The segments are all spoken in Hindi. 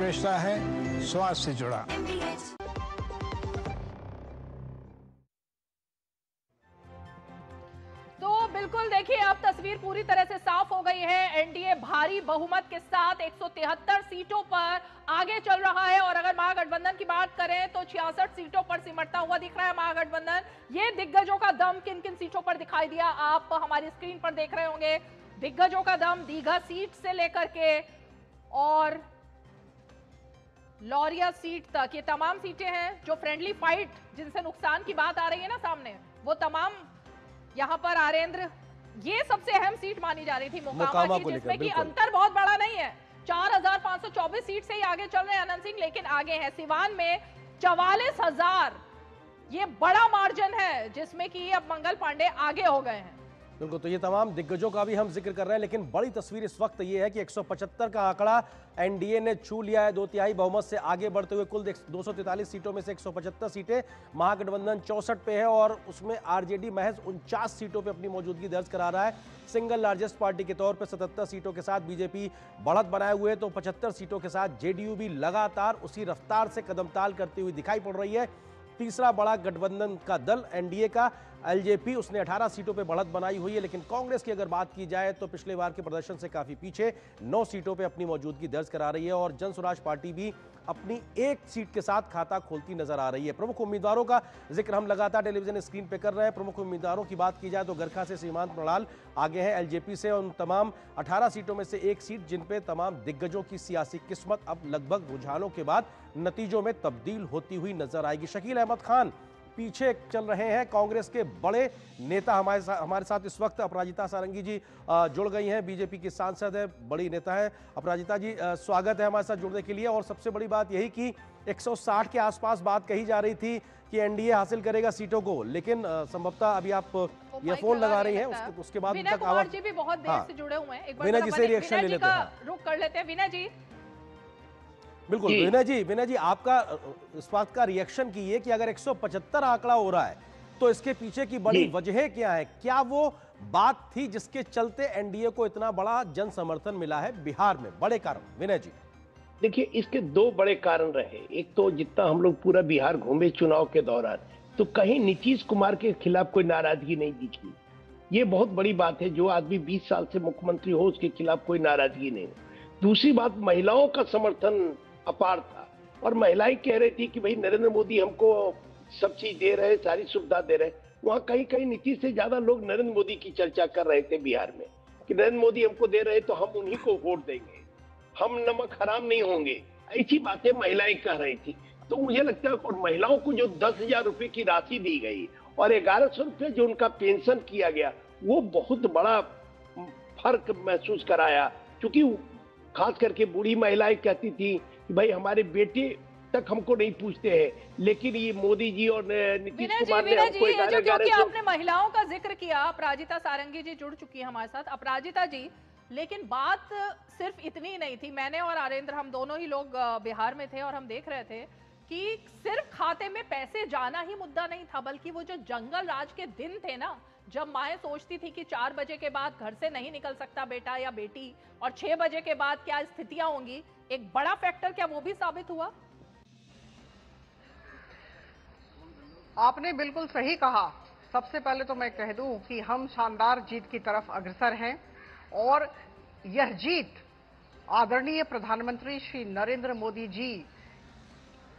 पेशा है स्वास्थ्य से जुड़ा। तो बिल्कुल देखिए, अब तस्वीर पूरी तरह से साफ हो गई है। एनडीए भारी बहुमत के साथ 173 सीटों पर आगे चल रहा है और अगर महागठबंधन की बात करें तो 66 सीटों पर सिमटता हुआ दिख रहा है महागठबंधन। ये दिग्गजों का दम किन किन सीटों पर दिखाई दिया, आप हमारी स्क्रीन पर देख रहे होंगे। दिग्गजों का दम दीघा सीट से लेकर के और लौरिया सीट तक, ये तमाम सीटें हैं जो फ्रेंडली फाइट, जिनसे नुकसान की बात आ रही है ना सामने, वो तमाम यहाँ पर आरेंद्र, ये सबसे अहम सीट मानी जा रही थी मोकामा की, जिसमें कि अंतर बहुत बड़ा नहीं है। 4,524 सीट से ही आगे चल रहे हैं अनंत सिंह, लेकिन आगे है सिवान में 44,000, ये बड़ा मार्जिन है जिसमें कि अब मंगल पांडे आगे हो गए हैं। बिल्कुल, तो ये तमाम दिग्गजों का भी हम जिक्र कर रहे हैं, लेकिन बड़ी तस्वीर इस वक्त ये है कि 175 का आंकड़ा एनडीए ने छू लिया है, 2/3 बहुमत से आगे बढ़ते हुए कुल 243 सीटों में से 175 सीटें महागठबंधन 64 पे है और उसमें आरजेडी महज 49 सीटों पे अपनी मौजूदगी दर्ज करा रहा है। सिंगल लार्जेस्ट पार्टी के तौर पर 77 सीटों के साथ बीजेपी बढ़त बनाए हुए है, तो 75 सीटों के साथ जेडीयू भी लगातार उसी रफ्तार से कदमताल करती हुई दिखाई पड़ रही है। तीसरा बड़ा गठबंधन का दल एनडीए का एलजेपी, उसने 18 सीटों पे बढ़त बनाई हुई है, लेकिन कांग्रेस की अगर बात की जाए तो पिछले बार के प्रदर्शन से काफी पीछे 9 सीटों पे अपनी मौजूदगी दर्ज करा रही है और जन स्वराज पार्टी भी अपनी एक सीट के साथ खाता खोलती नजर आ रही है। प्रमुख उम्मीदवारों का जिक्र हम लगातार टेलीविजन स्क्रीन पे कर रहे हैं। प्रमुख उम्मीदवारों की बात की जाए तो गरखा से सीमांत मृणाल आगे हैं एलजेपी से, उन तमाम 18 सीटों में से एक सीट जिन पे तमाम दिग्गजों की सियासी किस्मत अब लगभग रुझानों के बाद नतीजों में तब्दील होती हुई नजर आएगी। शकील अहमद खान पीछे चल रहे हैं, कांग्रेस के बड़े नेता हमारे साथ इस वक्त अपराजिता सारंगी जी जुड़ गई हैं, बीजेपी की सांसद है, बड़ी नेता है। अपराजिता जी, स्वागत है हमारे साथ जुड़ने के लिए। और सबसे बड़ी बात यही कि 160 के आसपास बात कही जा रही थी कि एनडीए हासिल करेगा सीटों को, लेकिन संभवतः अभी आप ईयरफोन लगा रही हैं, उसके बाद विनय कुमार जी भी बहुत देर से जुड़े हुए हैं। एक बार विनय जी से रिएक्शन ले लेते हैं, रुक कर लेते हैं विनय जी। बिल्कुल विनय जी आपका इस बात का रिएक्शन की है कि अगर 175 आंकड़ा हो रहा है तो इसके पीछे की बड़ी वजह क्या है? क्या वो बात थी जिसके चलते एनडीए को इतना बड़ा जन समर्थन मिला है बिहार में? बड़े कारण विनय जी। देखिए, इसके 2 बड़े कारण रहे। एक तो जितना हम लोग पूरा बिहार घूमे चुनाव के दौरान, तो कहीं नीतीश कुमार के खिलाफ कोई नाराजगी नहीं दिखी। ये बहुत बड़ी बात है, जो आदमी 20 साल से मुख्यमंत्री हो उसके खिलाफ कोई नाराजगी नहीं। दूसरी बात, महिलाओं का समर्थन अपार था और महिलाएं कह रही थी कि भाई नरेंद्र मोदी हमको सब चीज दे रहे, सारी सुविधा दे रहे। वहां कहीं कहीं नीतीश से ज्यादा लोग नरेंद्र मोदी की चर्चा कर रहे थे बिहार में कि नरेंद्र मोदी हमको दे रहे तो हम उन्हीं को वोट देंगे, हम नमक हराम नहीं होंगे, ऐसी बातें महिलाएं कह रही थी। तो मुझे लगता है और महिलाओं को जो 10,000 रुपए की राशि दी गई और 1,100 रुपए जो उनका पेंशन किया गया, वो बहुत बड़ा फर्क महसूस कराया। क्योंकि खास करके बूढ़ी महिलाएं कहती थी कि भाई हमारे बेटे तक हमको नहीं पूछते हैं, लेकिन ये मोदी जी और नीतीश कुमार ने हमको 11,000। आपने महिलाओं का जिक्र किया, अपराजिता सारंगी जी जुड़ चुकी है हमारे साथ। अपराजिता जी, लेकिन बात सिर्फ इतनी नहीं थी। मैंने और आरेंद्र, हम दोनों ही लोग बिहार में थे और हम देख रहे थे कि सिर्फ खाते में पैसे जाना ही मुद्दा नहीं था, बल्कि वो जो जंगल राज के दिन थे ना, जब माएं सोचती थी कि 4 बजे के बाद घर से नहीं निकल सकता बेटा या बेटी, और 6 बजे के बाद क्या स्थितियां होंगी, एक बड़ा फैक्टर क्या वो भी साबित हुआ? आपने बिल्कुल सही कहा। सबसे पहले तो मैं कह दूं कि हम शानदार जीत की तरफ अग्रसर हैं और यह जीत आदरणीय प्रधानमंत्री श्री नरेंद्र मोदी जी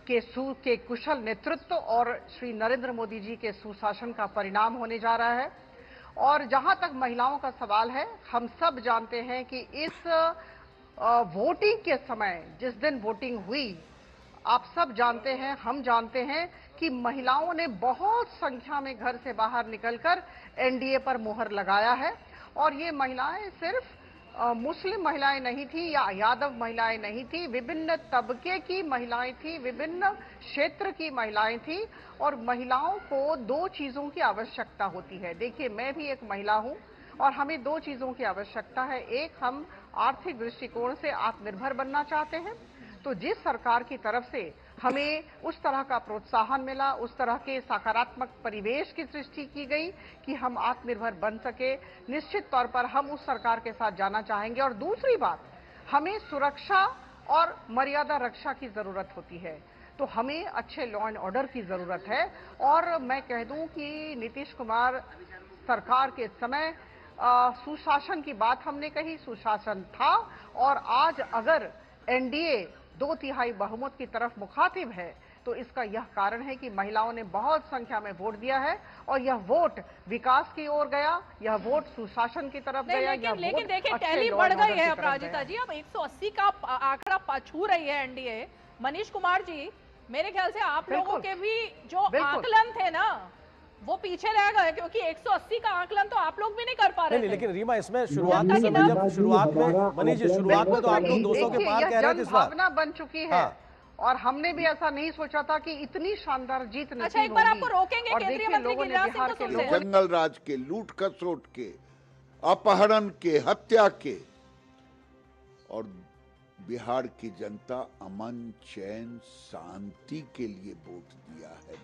के कुशल नेतृत्व और श्री नरेंद्र मोदी जी के सुशासन का परिणाम होने जा रहा है। और जहां तक महिलाओं का सवाल है, हम सब जानते हैं कि इस वोटिंग के समय, जिस दिन वोटिंग हुई, आप सब जानते हैं, हम जानते हैं कि महिलाओं ने बहुत संख्या में घर से बाहर निकलकर एनडीए पर मुहर लगाया है। और ये महिलाएं सिर्फ मुस्लिम महिलाएं नहीं थी या यादव महिलाएं नहीं थी, विभिन्न तबके की महिलाएं थी, विभिन्न क्षेत्र की महिलाएं थी। और महिलाओं को 2 चीजों की आवश्यकता होती है। देखिए, मैं भी एक महिला हूं और हमें 2 चीजों की आवश्यकता है। एक, हम आर्थिक दृष्टिकोण से आत्मनिर्भर बनना चाहते हैं, तो जिस सरकार की तरफ से हमें उस तरह का प्रोत्साहन मिला, उस तरह के सकारात्मक परिवेश की सृष्टि की गई कि हम आत्मनिर्भर बन सके, निश्चित तौर पर हम उस सरकार के साथ जाना चाहेंगे। और दूसरी बात, हमें सुरक्षा और मर्यादा रक्षा की जरूरत होती है। तो हमें अच्छे लॉ एंड ऑर्डर की जरूरत है। और मैं कह दूं कि नीतीश कुमार सरकार के समय सुशासन की बात हमने कही, सुशासन था। और आज अगर एनडीए 2/3 बहुमत की तरफ मुखातिब है तो इसका यह कारण है कि महिलाओं ने बहुत संख्या में वोट दिया है और यह वोट विकास की ओर गया, यह वोट सुशासन की तरफ गया। लेकिन देखिए टैली बढ़ गई है अपराजिता जी, अब 180 का आंकड़ा छू रही है एनडीए। मनीष कुमार जी, मेरे ख्याल से आप लोगों के भी जो आकलन थे ना वो पीछे रह गए, क्योंकि 180 का आकलन तो आप लोग भी नहीं कर पा रहे थे। लेकिन रीमा, इसमें शुरुआत में जब शुरुआत में मनीष जी, शुरुआत में तो आप लोग 200 के पार कह रहे थे, इस बार भावना बन चुकी है। और हमने भी ऐसा नहीं सोचा था कि इतनी शानदार जीत नसीब होगी। अच्छा, एक बार आपको रोकेंगे केंद्रीय मंत्री गिरिराज सिंह को सुनते हैं। जंगल राज के, लूट खसोट के, अपहरण के, हत्या के, और बिहार की जनता अमन चैन शांति के लिए वोट दिया है,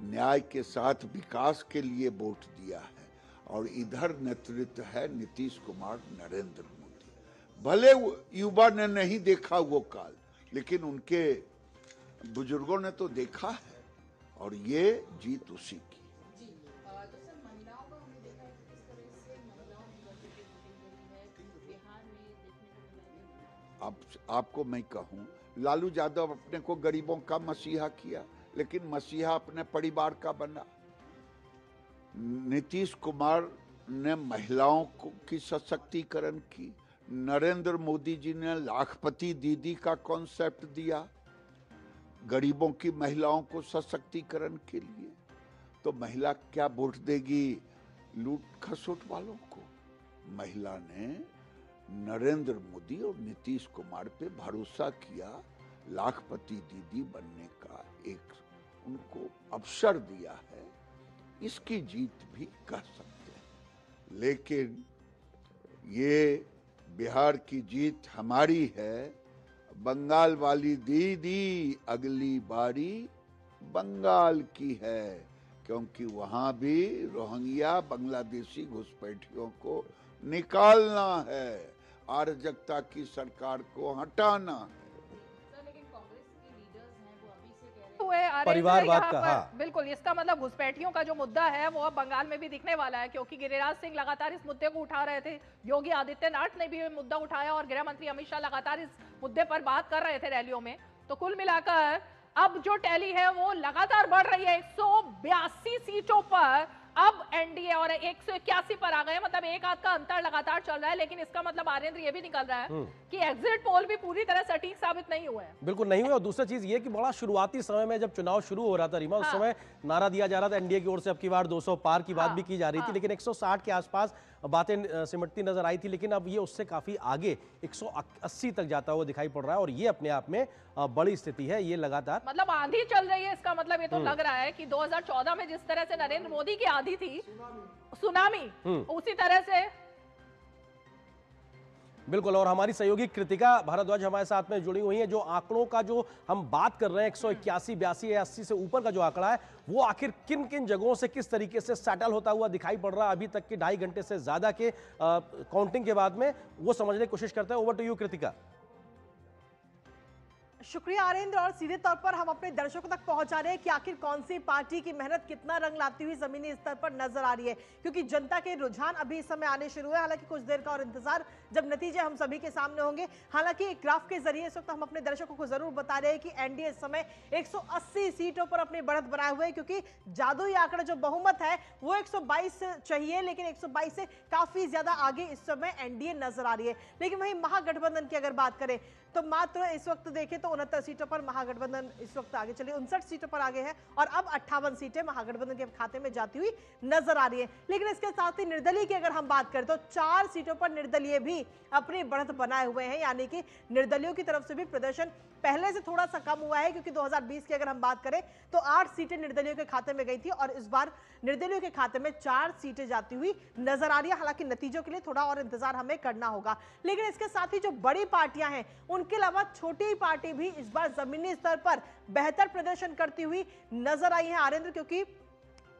न्याय के साथ विकास के लिए वोट दिया है। और इधर नेतृत्व है नीतीश कुमार, नरेंद्र मोदी। भले युवा ने नहीं देखा वो काल, लेकिन उनके बुजुर्गों ने तो देखा है, और ये जीत उसी की। अब आपको मैं कहूं, लालू यादव अपने को गरीबों का मसीहा किया, लेकिन मसीहा अपने परिवार का बना। नीतीश कुमार ने महिलाओं की सशक्तिकरण की, नरेंद्र मोदी जी ने लाखपति दीदी का कॉन्सेप्ट दिया गरीबों की, महिलाओं को सशक्तिकरण के लिए। तो महिला क्या वोट देगी लूट खसोट वालों को? महिला ने नरेंद्र मोदी और नीतीश कुमार पे भरोसा किया, लाखपति दीदी बनने का एक उनको अवसर दिया है। इसकी जीत भी कह सकते हैं, लेकिन ये बिहार की जीत हमारी है। बंगाल वाली दीदी अगली बारी बंगाल की है, क्योंकि वहां भी रोहिंग्या बांग्लादेशी घुसपैठियों को निकालना है, अराजकता की सरकार को हटाना है। परिवारवाद का, बिल्कुल, इसका मतलब घुसपैठियों का जो मुद्दा है वो अब बंगाल में भी दिखने वाला है, क्योंकि गिरिराज सिंह लगातार इस मुद्दे को उठा रहे थे, योगी आदित्यनाथ ने भी ये मुद्दा उठाया और गृह मंत्री अमित शाह लगातार इस मुद्दे पर बात कर रहे थे रैलियों में। तो कुल मिलाकर अब जो टैली है वो लगातार बढ़ रही है। 182 सीटों पर अब एनडीए और 181 पर आ गए, मतलब एक आध का अंतर लगातार चल रहा है। लेकिन इसका मतलब आर्यन ये भी निकल रहा है कि एग्जिट पोल भी पूरी तरह सटीक साबित नहीं हुए हैं। बिल्कुल नहीं हुए। और दूसरी चीज ये कि बड़ा शुरुआती समय में जब चुनाव शुरू हो रहा था रीमा, उस समय नारा दिया जा रहा था एनडीए की ओर से अब की बार 200 पार की बात भी की जा रही थी, लेकिन 160 के आसपास बातें सिमटती नजर आई थी। लेकिन अब ये उससे काफी आगे 180 तक जाता हुआ दिखाई पड़ रहा है, और ये अपने आप में बड़ी स्थिति है। ये लगातार मतलब आंधी चल रही है। इसका मतलब ये तो लग रहा है कि 2014 में जिस तरह से नरेंद्र मोदी की आंधी थी, सुनामी, उसी तरह से। बिल्कुल। और हमारी सहयोगी कृतिका भारद्वाज हमारे साथ में जुड़ी हुई है। जो आंकड़ों का जो हम बात कर रहे हैं, 181, 82 या 80 से ऊपर का जो आंकड़ा है, वो आखिर किन किन जगहों से किस तरीके से सेटल होता हुआ दिखाई पड़ रहा है अभी तक के 2.5 घंटे से ज्यादा के काउंटिंग के बाद में, वो समझने की कोशिश करते हैं। Over to you Kritika. शुक्रिया आरेंद्र। और सीधे तौर पर हम अपने दर्शकों तक पहुंचा रहे हैं कि आखिर कौन सी पार्टी की मेहनत कितना रंग लाती हुई जमीनी स्तर पर नजर आ रही है, क्योंकि जनता के रुझान अभी इस समय आने शुरू है। हालांकि कुछ देर का और इंतजार, जब नतीजे हम सभी के सामने होंगे। हालांकि एक ग्राफ के जरिए इस वक्त हम अपने दर्शकों को जरूर बता रहे हैं कि एनडीए इस समय 180 सीटों पर अपनी बढ़त बनाए हुए है, क्योंकि जादुई आंकड़ा जो बहुमत है वो 122 चाहिए, लेकिन 122 से काफी ज्यादा आगे इस समय एनडीए नजर आ रही है। लेकिन वहीं महागठबंधन की अगर बात करें तो मात्र इस वक्त देखें तो 69 सीटों पर महागठबंधन इस वक्त आगे चले, 59 सीटों पर आगे है, और अब 58 सीटें महागठबंधन के खाते में जाती हुई नजर आ रही है। लेकिन इसके साथ ही निर्दलीय की अगर हम बात करें तो 4 सीटों पर निर्दलीय भी अपनी बढ़त बनाए हुए हैं, यानी कि निर्दलीयों की तरफ से भी प्रदर्शन पहले से थोड़ा सा कम हुआ है, क्योंकि 2020 की अगर हम बात करें तो 8 सीटें निर्दलीयों के खाते में गई थी, और इस बार निर्दलीयों के खाते में 4 सीटें जाती हुई नजर आ रही है। हालांकि नतीजों के लिए थोड़ा और इंतजार हमें करना होगा। लेकिन इसके साथ ही जो बड़ी पार्टियां हैं, उनके अलावा छोटी पार्टी भी इस बार जमीनी स्तर पर बेहतर प्रदर्शन करती हुई नजर आई है आरेंद्र, क्योंकि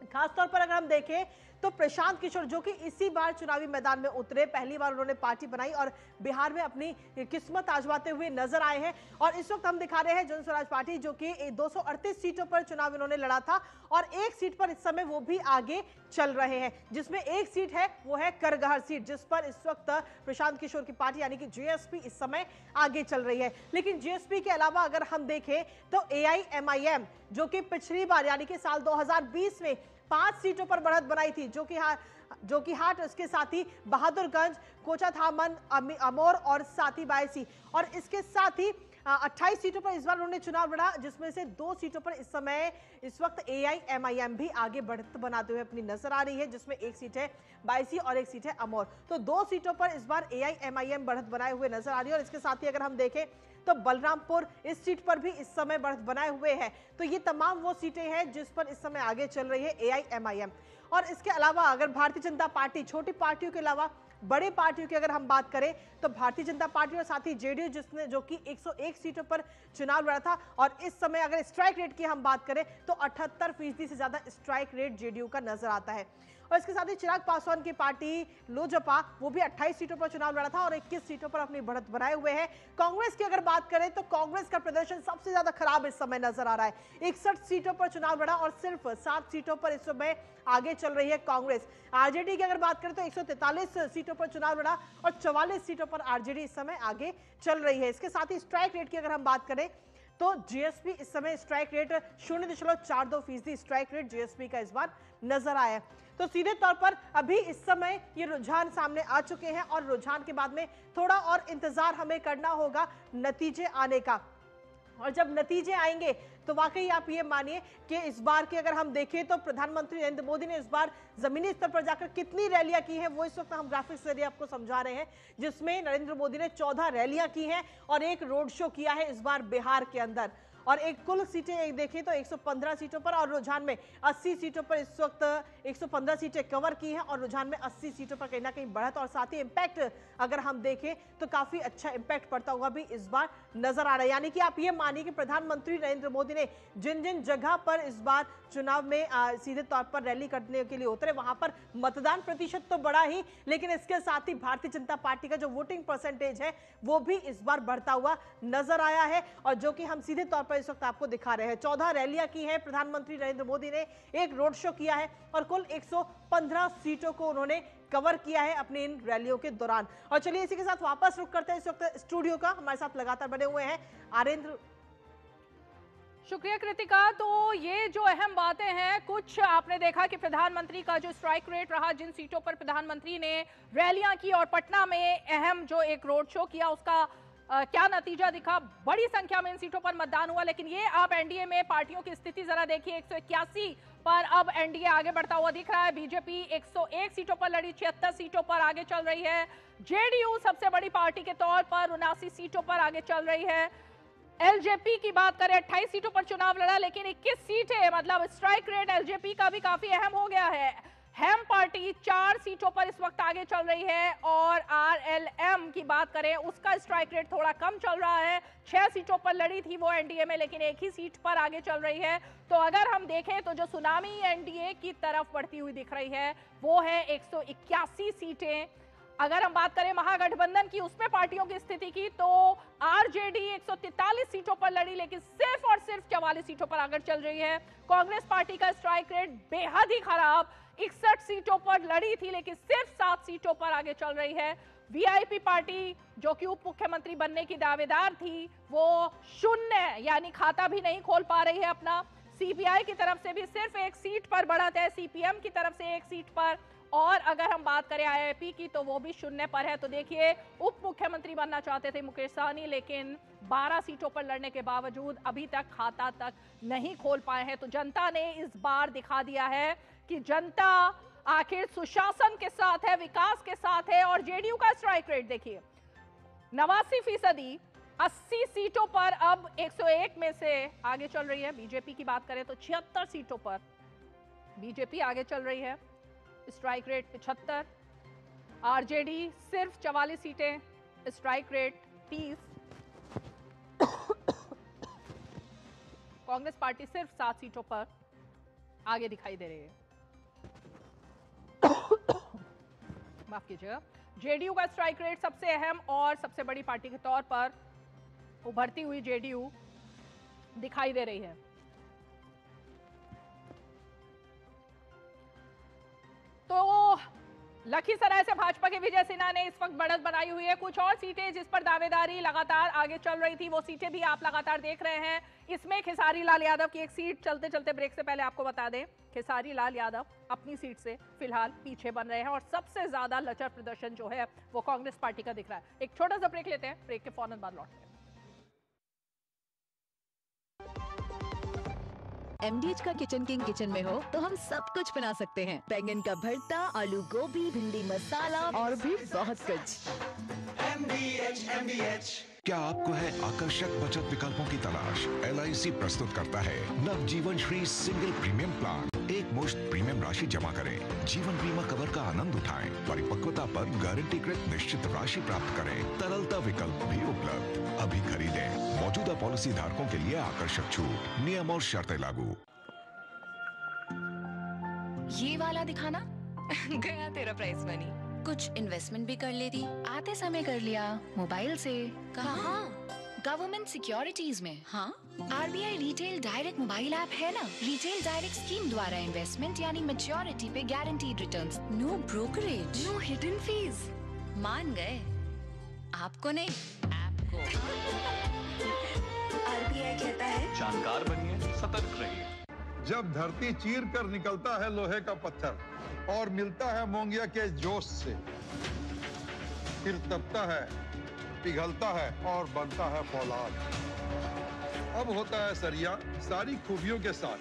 खासतौर पर अगर हम देखें तो प्रशांत किशोर जो कि इसी बार चुनावी मैदान में उतरे, पहली बार उन्होंने पार्टी बनाई और बिहार में अपनी किस्मत आजमाते हुए नजर आए हैं। और इस वक्त हम दिखा रहे हैं जन स्वराज पार्टी जो कि 238 सीटों पर चुनाव इन्होंने लड़ा था और एक सीट पर इस समय वो भी आगे चल रहे हैं, जिसमें एक सीट है वो है करगहर सीट, जिस पर इस वक्त प्रशांत किशोर की पार्टी यानी कि जेएसपी इस समय आगे चल रही है। लेकिन जेएसपी के अलावा अगर हम देखें तो एआईएमआईएम जो कि पिछली बार यानी कि साल 2020 में 5 सीटों पर बढ़त बनाई थी, जो कि हाट उसके साथ ही बहादुरगंज, कोचाधामन, अमोर और साथी बायसी, और इसके साथ ही 28 सीटों पर इस बार उन्होंने चुनाव लड़ा, जिसमें से 2 सीटों पर इस समय इस वक्त एआईएमआईएम भी आगे बढ़त बनाते हुए अपनी नजर आ रही है, जिसमें एक सीट है बायसी और एक सीट है अमोर। तो 2 सीटों पर इस बार एआईएमआईएम बढ़त बनाए हुए नजर आ रही है। और इसके साथ ही अगर हम देखें तो बलरामपुर इस सीट पर भी इस समय बढ़त बनाए हुए है। तो ये तमाम वो सीटें हैं जिस पर इस समय आगे चल रही है एआईएमआईएम। और इसके अलावा अगर भारतीय जनता पार्टी, छोटी पार्टियों के अलावा बड़े पार्टियों की अगर हम बात करें तो भारतीय जनता पार्टी और साथ ही जेडीयू जिसने जो कि 101 सीटों पर चुनाव लड़ा था, और इस समय अगर स्ट्राइक रेट की हम बात करें तो 78% से ज्यादा स्ट्राइक रेट जेडीयू का नजर आता है। और इसके साथ ही चिराग पासवान की पार्टी लोजपा वो भी 28 सीटों पर चुनाव लड़ा था और 21 सीटों पर अपनी बढ़त बनाए हुए हैं। कांग्रेस की अगर बात करें तो कांग्रेस का प्रदर्शन सबसे ज्यादा खराब इस समय नजर आ रहा है, 61 सीटों पर चुनाव लड़ा और सिर्फ 7 सीटों पर इस समय आगे चल रही है कांग्रेस। आरजेडी की अगर बात करें तो 143 सीटों पर चुनाव लड़ा और 44 सीटों पर आरजेडी इस समय आगे चल रही है। इसके साथ ही स्ट्राइक रेट की अगर हम बात करें तो जीएसपी इस समय strike rate 0.42% strike rate GSP का इस बार नजर आया है। तो सीधे तौर पर अभी इस समय ये रुझान सामने आ चुके हैं और रुझान के बाद में थोड़ा और इंतजार हमें करना होगा नतीजे आने का। और जब नतीजे आएंगे तो वाकई आप ये मानिए कि इस बार की अगर हम देखें तो प्रधानमंत्री नरेंद्र मोदी ने इस बार जमीनी स्तर पर जाकर कितनी रैलियां की हैं वो इस वक्त हम ग्राफिक्स के जरिए आपको समझा रहे हैं, जिसमें नरेंद्र मोदी ने 14 रैलियां की हैं और एक रोड शो किया है इस बार बिहार के अंदर। और एक कुल सीटें एक देखें तो 115 सीटों पर और रुझान में 80 सीटों पर इस वक्त 115 सीटें कवर की हैं और रुझान में 80 सीटों पर कहीं ना कहीं बढ़त और साथ ही इंपैक्ट अगर हम देखें तो काफी अच्छा इंपैक्ट पड़ता हुआ भी इस बार नजर आ रहा है। यानी कि आप ये मानिए कि प्रधानमंत्री नरेंद्र मोदी ने जिन जिन जगह पर इस बार चुनाव में सीधे तौर पर रैली करने के लिए उतरे वहां पर मतदान प्रतिशत तो बढ़ा ही, लेकिन इसके साथ ही भारतीय जनता पार्टी का जो वोटिंग परसेंटेज है वो भी इस बार बढ़ता हुआ नजर आया है। और जो कि हम सीधे तौर पर इस वक्त आपको दिखा रहे हैं, 14 रैलियां की हैं प्रधानमंत्री नरेंद्र मोदी ने, एक रोड शो किया है और कुल 115 सीटों को उन्होंने कवर किया है अपनी इन रैलियों के दौरान। और चलिए इसी के साथ वापस रुक करते हैं इस वक्त स्टूडियो का, हमारे साथ लगातार बने हुए हैं आरेंद्र। शुक्रिया कृतिका। तो ये जो अहम बातें हैं, कुछ आपने देखा कि प्रधानमंत्री का जो स्ट्राइक रेट रहा, जिन सीटों पर प्रधानमंत्री ने रैलियां की और पटना में अहम जो एक रोड शो किया उसका क्या नतीजा दिखा, बड़ी संख्या में इन सीटों पर मतदान हुआ। लेकिन ये आप एनडीए में पार्टियों की स्थिति जरा देखिए, 181 पर अब एनडीए आगे बढ़ता हुआ दिख रहा है। बीजेपी 101 सीटों पर लड़ी, 76 सीटों पर आगे चल रही है। जेडीयू सबसे बड़ी पार्टी के तौर पर 79 सीटों पर आगे चल रही है। एलजेपी की बात करें 28 सीटों पर चुनाव लड़ा लेकिन 21 सीटें, मतलब स्ट्राइक रेट एलजेपी का भी काफी अहम हो गया है। हेम पार्टी 4 सीटों पर इस वक्त आगे चल रही है और आरएलएम की बात करें उसका स्ट्राइक रेट थोड़ा कम चल रहा है, 6 सीटों पर लड़ी थी वो एनडीए में लेकिन एक ही सीट पर आगे चल रही है। तो अगर हम देखें तो जो सुनामी एनडीए की तरफ बढ़ती हुई दिख रही है वो है 181 सीटें। अगर हम बात करें महागठबंधन की, उसमें पार्टियों की स्थिति की, तो आरजेडी 143 सीटों पर लड़ी लेकिन सिर्फ और सिर्फ 44 सीटों पर आगे चल रही है। कांग्रेस पार्टी का स्ट्राइक रेट बेहद ही खराब, 61 सीटों पर लड़ी थी लेकिन सिर्फ 7 सीटों पर आगे चल रही है। वीआईपी पार्टी जो कि उप मुख्यमंत्री बनने की दावेदार थी वो 0 यानी खाता भी नहीं खोल पा रही है अपना। सीपीआई की तरफ से भी सिर्फ 1 सीट पर बढ़त है, सीपीएम की तरफ से 1 सीट पर, और अगर हम बात करें आईआईपी की तो वो भी 0 पर है। तो देखिए, उप मुख्यमंत्री बनना चाहते थे मुकेश सहनी लेकिन 12 सीटों पर लड़ने के बावजूद अभी तक खाता तक नहीं खोल पाए हैं। तो जनता ने इस बार दिखा दिया है कि जनता आखिर सुशासन के साथ है, विकास के साथ है। और जेडीयू का स्ट्राइक रेट देखिए 89%, 80 सीटों पर अब 101 में से आगे चल रही है। बीजेपी की बात करें तो 76 सीटों पर बीजेपी आगे चल रही है, स्ट्राइक रेट 75। आरजेडी सिर्फ 44 सीटें, स्ट्राइक रेट 30। कांग्रेस पार्टी सिर्फ 7 सीटों पर आगे दिखाई दे रही है। माफ कीजिएगा, जेडीयू का स्ट्राइक रेट सबसे अहम और सबसे बड़ी पार्टी के तौर पर उभरती हुई जेडीयू दिखाई दे रही है। तो लखीसराय से भाजपा के विजय सिन्हा ने इस वक्त बढ़त बनाई हुई है। कुछ और सीटें जिस पर दावेदारी लगातार आगे चल रही थी, वो सीटें भी आप लगातार देख रहे हैं। इसमें खेसारी लाल यादव की एक सीट, चलते चलते ब्रेक से पहले आपको बता दें, खेसारी लाल यादव अपनी सीट से फिलहाल पीछे बन रहे हैं और सबसे ज्यादा लचर प्रदर्शन जो है वो कांग्रेस पार्टी का दिख रहा है। एक छोटा सा ब्रेक लेते हैं, ब्रेक के फौरन बाद लौटते हैं। MDH का किचन किंग किचन में हो तो हम सब कुछ बना सकते हैं। बैंगन का भरता, आलू गोभी, भिंडी मसाला और भी बहुत कुछ। MDH। क्या आपको है आकर्षक बचत विकल्पों की तलाश? LIC प्रस्तुत करता है नवजीवन श्री सिंगल प्रीमियम प्लान। एक मुश्त प्रीमियम राशि जमा करें, जीवन बीमा कवर का आनंद उठाएं, परिपक्वता पर गारंटीकृत निश्चित राशि प्राप्त करें, तरलता विकल्प भी उपलब्ध। अभी खरीदें। मौजूदा पॉलिसी धारकों के लिए आकर्षक छूट, नियम और शर्तें लागू। ये वाला दिखाना गया तेरा प्राइस मनी। कुछ इन्वेस्टमेंट भी कर लेती, आते समय कर लिया मोबाइल से। कहाँ? गवर्नमेंट सिक्योरिटीज में। हाँ, RBI retail direct mobile app है ना। रिटेल डायरेक्ट स्कीम द्वारा इन्वेस्टमेंट यानी मैच्योरिटी पे guaranteed returns, no brokerage, no hidden fees. मान गए? आपको नहीं, ऐप को। RBI कहता है जानकार बनिए, सतर्क रहिए। जब धरती चीर कर निकलता है लोहे का पत्थर और मिलता है मोंगिया के जोश से, फिर तपता है, पिघलता है और बनता है फौलाद। अब होता है सरिया सारी खूबियों के साथ।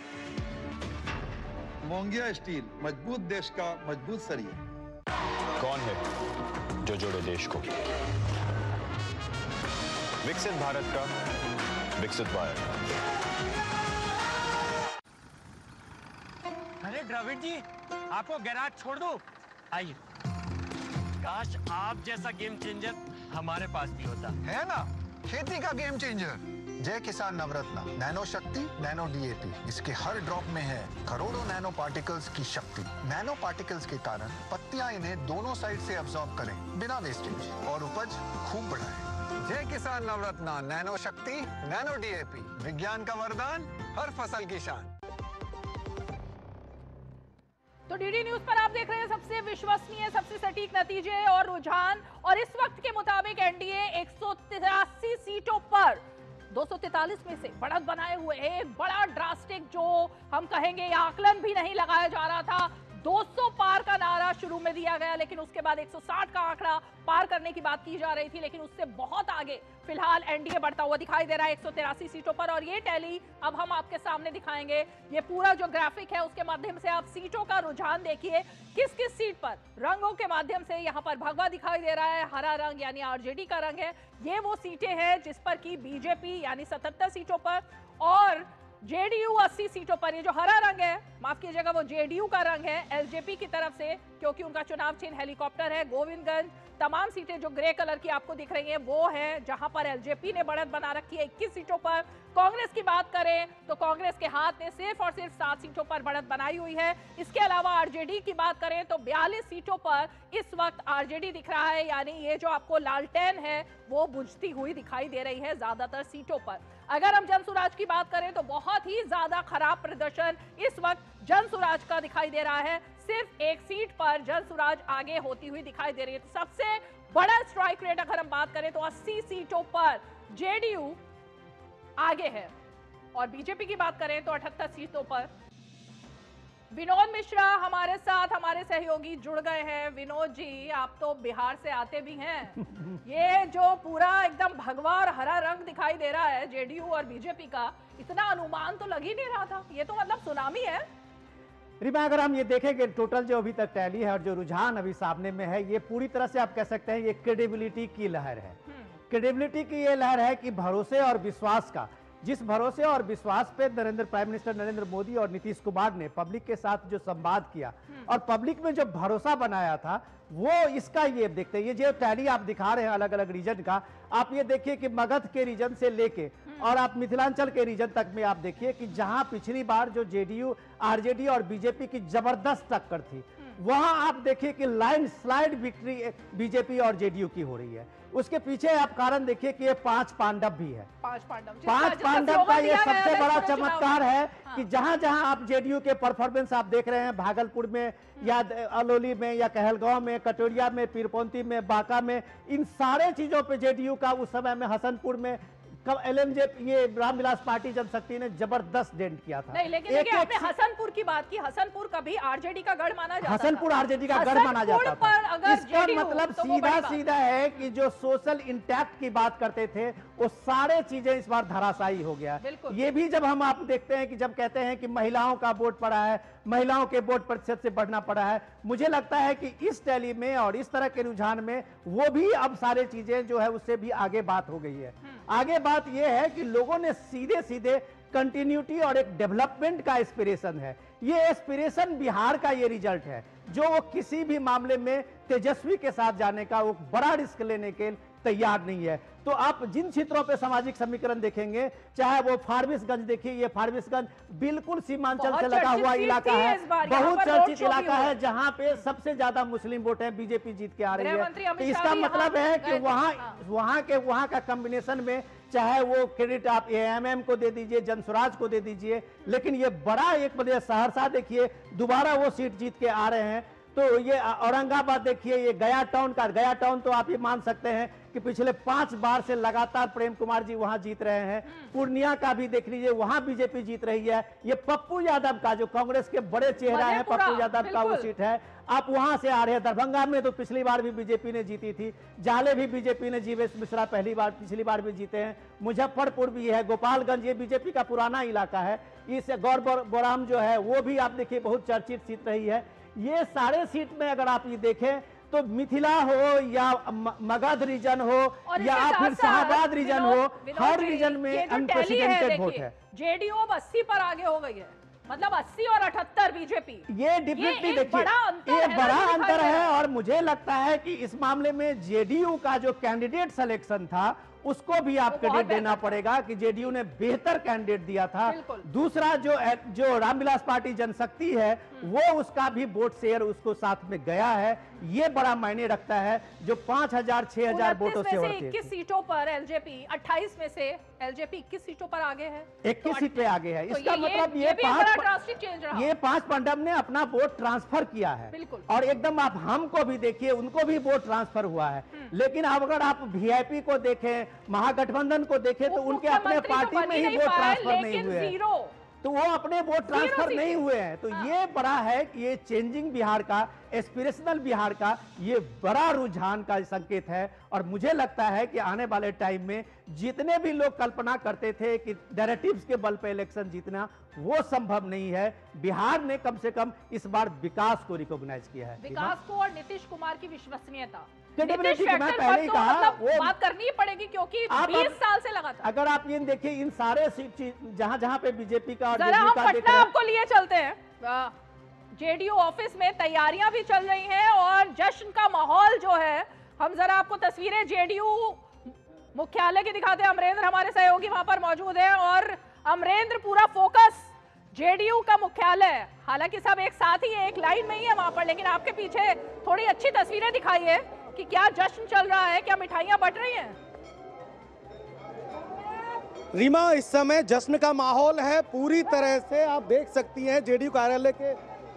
मोंगिया स्टील, मजबूत देश का मजबूत सरिया। कौन है जो जोड़े देश को? विकसित भारत का विकसित वायर। अरे द्रविड़ जी, आपको गैराज छोड़ दो, आइए। काश आप जैसा गेम चेंजर हमारे पास भी होता। है ना, खेती का गेम चेंजर। जय किसान नवरत्न नैनो शक्ति, नैनो DAP। इसके हर ड्रॉप में है करोड़ों नैनो पार्टिकल्स की शक्ति। नैनो पार्टिकल्स के कारण पत्तियां इन्हें दोनों साइड से अब्सॉर्ब करें बिना वेस्टेज और उपज खूब बढ़ाएं। जय किसान नवरत्न नैनो शक्ति, नैनो DAP, विज्ञान का वरदान, हर फसल की शान। तो DD न्यूज पर आप देख रहे हैं सबसे विश्वसनीय, सबसे सटीक नतीजे और रुझान। और इस वक्त के मुताबिक एनडीए 183 सीटों पर 243 में से बढ़त बनाए हुए है। एक बड़ा ड्रास्टिक, जो हम कहेंगे आकलन भी नहीं लगाया जा रहा था। 200 पार का नारा शुरू में दिया गया, लेकिन उसके बाद 160 का आंकड़ा पार करने की बात की जा रही थी, लेकिन उससे बहुत आगे फिलहाल एनडीए बढ़ता हुआ दिखाई दे रहा है 183 सीटों पर। और ये टैली अब हम आपके सामने दिखाएंगे। ये पूरा जो ग्राफिक है उसके माध्यम से आप सीटों का रुझान देखिए, किस किस सीट पर रंगों के माध्यम से यहाँ पर भगवा दिखाई दे रहा है। हरा रंग यानी आरजेडी का रंग है। ये वो सीटें हैं जिस पर की बीजेपी यानी 77 सीटों पर और जेडीयू 80 सीटों पर। ये जो हरा रंग है, माफ कीजिएगा, वो जेडीयू का रंग है एलजेपी की तरफ से, क्योंकि उनका चुनाव चिन्ह हेलीकॉप्टर है। गोविंदगंज, तमाम सीटें जो ग्रे कलर की आपको दिख रही हैं वो है जहां पर एलजेपी ने बढ़त बना रखी है 21 सीटों पर। कांग्रेस की बात करें तो कांग्रेस के हाथ ने सिर्फ और सिर्फ 7 सीटों पर बढ़त बनाई हुई है। इसके अलावा आरजेडी की बात करें तो 42 सीटों पर इस वक्त आरजेडी दिख रहा है, यानी ये जो आपको लालटेन है वो बुझती हुई दिखाई दे रही है ज्यादातर सीटों पर। अगर हम जनसुराज की बात करें तो बहुत ही ज्यादा खराब प्रदर्शन इस वक्त जनसुराज का दिखाई दे रहा है। सिर्फ एक सीट पर जनसुराज आगे होती हुई दिखाई दे रही है। तो सबसे बड़ा स्ट्राइक रेट अगर हम बात करें तो 80 सीटों पर जेडीयू आगे है और बीजेपी की बात करें तो 78 सीटों पर। विनोद मिश्रा हमारे साथ, हमारे सहयोगी जुड़ गए हैं। विनोद जी, आप तो बिहार से आते भी हैं। ये जो पूरा एकदम भगवा और हरा रंग दिखाई दे रहा है जेडीयू और बीजेपी का, इतना अनुमान तो लग ही नहीं रहा था। ये तो मतलब सुनामी है। रिमा, अगर हम ये देखेंगे टोटल जो अभी तक टैली है और जो रुझान अभी सामने में है, ये पूरी तरह से आप कह सकते हैं ये क्रेडिबिलिटी की लहर है। क्रेडिबिलिटी की ये लहर है कि भरोसे और विश्वास का, जिस भरोसे और विश्वास पे प्राइम मिनिस्टर नरेंद्र मोदी और नीतीश कुमार ने पब्लिक के साथ जो संवाद किया और पब्लिक में जो भरोसा बनाया था, वो इसका ये देखते हैं। ये जो टैली आप दिखा रहे हैं अलग अलग रीजन का, आप ये देखिए कि मगध के रीजन से लेके और आप मिथिलांचल के रीजन तक में आप देखिए कि जहां पिछली बार जो जेडीयू, आरजेडी और बीजेपी की जबरदस्त टक्कर थी, वहां आप देखिए कि लैंडस्लाइड विक्ट्री बीजेपी और जेडीयू की हो रही है। उसके पीछे आप कारण देखिए कि ये 5 पांडव भी है। 5 पांडव का ये सबसे बड़ा चमत्कार है कि जहां जहां आप जेडीयू के परफॉर्मेंस आप देख रहे हैं, भागलपुर में या अलौली में या कहलगांव में, कटोरिया में, पीरपौंती में, बांका में, इन सारे चीजों पे जेडीयू का उस समय में हसनपुर में एलएमजे ये रामविलास पार्टी जनशक्ति ने जबरदस्त डेंट किया था। नहीं, लेकिन देखिए आपने हसनपुर की बात की, हसनपुर कभी आरजेडी का गढ़ माना जाता था। हसनपुर आरजेडी का गढ़ माना जाता था। इसका मतलब सीधा सीधा है कि जो सोशल इंटैक्ट की बात करते थे वो सारे चीजें इस बार धराशायी हो गया। ये भी जब हम आप देखते हैं कि जब कहते हैं कि महिलाओं का वोट पड़ा है, महिलाओं के वोट प्रतिशत से बढ़ना पड़ा है, मुझे लगता है कि इस टैली में और इस तरह के रुझान में वो भी अब सारे चीजें जो है उससे भी आगे बात हो गई है। आगे बात यह है कि लोगों ने सीधे सीधे कंटिन्यूटी और एक डेवलपमेंट का एस्पिरेशन है। ये एस्पिरेशन बिहार का ये रिजल्ट है जो वो किसी भी मामले में तेजस्वी के साथ जाने का वो बड़ा रिस्क लेने के तैयार नहीं है। तो आप जिन क्षेत्रों पे सामाजिक समीकरण देखेंगे, चाहे वो फारबिसगंज देखिए, ये फारबिसगंज बिल्कुल सीमांचल से लगा हुआ इलाका है, बहुत चर्चित इलाका है जहां पे सबसे ज्यादा मुस्लिम वोट है, बीजेपी जीत के आ रही है। तो इसका मतलब है कि वहां का कॉम्बिनेशन में चाहे वो क्रेडिट आप एएमएम को दे दीजिए, जनसुराज को दे दीजिए, लेकिन ये बड़ा एक बड़े सहरसा देखिए दोबारा वो सीट जीत के आ रहे हैं। तो ये औरंगाबाद देखिए, ये गया टाउन तो आप ये मान सकते हैं कि पिछले 5 बार से लगातार प्रेम कुमार जी वहां जीत रहे हैं। पूर्णिया का भी देख लीजिए, वहां बीजेपी जीत रही है। ये पप्पू यादव का जो कांग्रेस के बड़े चेहरा है, पप्पू यादव का वो सीट है, आप वहां से आ रहे हैं। दरभंगा में तो पिछली बार भी बीजेपी ने जीती थी, जाले भी बीजेपी ने, जीवेश मिश्रा पिछली बार भी जीते हैं। मुजफ्फरपुर भी है, गोपालगंज ये बीजेपी का पुराना इलाका है। इस गौर बोराम जो है वो भी आप देखिए बहुत चर्चित सीट रही है। ये सारे सीट में अगर आप ये देखें तो मिथिला हो या मगध रीजन हो या फिर शाहबाद रीजन हो, हर रीजन में अनप्रेसिडेंटेड वोट है। जेडीयू अब 80 पर आगे हो गई है, मतलब 80 और 78 बीजेपी। ये डिफरेंटली देखिए, ये बड़ा अंतर है। और मुझे लगता है कि इस मामले में जेडीयू का जो कैंडिडेट सिलेक्शन था उसको भी आप क्रेडिट देना पड़ेगा कि जेडीयू ने बेहतर कैंडिडेट दिया था। दूसरा जो रामविलास पार्टी जनशक्ति है वो उसका भी वोट शेयर उसको साथ में गया है, ये बड़ा मायने रखता है। जो 5000 6000 वोटों से 21 सीटों पर एलजेपी, 28 में से एलजेपी 21 सीटों पर आगे है, 21 सीट पे आगे है। इसका मतलब ये 5 पांडव ने अपना वोट ट्रांसफर किया है और एकदम आप हमको भी देखिए, उनको भी वोट ट्रांसफर हुआ है। लेकिन अब अगर आप वीआईपी को देखें, महागठबंधन को देखें तो उनके अपने पार्टी में ही वोट ट्रांसफर नहीं हुए हैं, तो वो अपने वोट ट्रांसफर नहीं हुए हैं। तो ये बड़ा है कि ये चेंजिंग बिहार का, एस्पिरेशनल बिहार का ये बड़ा रुझान का संकेत है। और मुझे लगता है कि आने वाले टाइम में जितने भी लोग कल्पना करते थे कि नैरेटिव्स के बल पे इलेक्शन जीतना, वो संभव नहीं है। बिहार ने कम से कम इस बार विकास को रिकॉग्नाइज किया है, विकास को और नीतीश कुमार की विश्वसनीयता। क्रेडिबिलिटी की मैं पहले ही कहा, मतलब वो बात करनी ही पड़ेगी क्योंकि 20 साल से लगातार। अगर आप ये देखिए, इन सारे जहां पे बीजेपी का और पटना आपको लिए चलते हैं, जेडीयू ऑफिस में तैयारियां भी चल रही हैं और जश्न का माहौल जो है, हम जरा आपको तस्वीरें जेडीयू मुख्यालय की दिखाते हैं। अमरेंद्र हमारे सहयोगी वहां पर मौजूद है और अमरेंद्र पूरा फोकस जेडीयू का मुख्यालय, हालांकि सब एक साथ ही है, एक लाइन में ही है वहां पर, लेकिन आपके पीछे थोड़ी अच्छी तस्वीरें दिखाइए कि क्या जश्न चल रहा है, क्या मिठाइयां बट रही हैं। रीमा, इस समय जश्न का माहौल है पूरी तरह से। आप देख सकती हैं जेडीयू कार्यालय के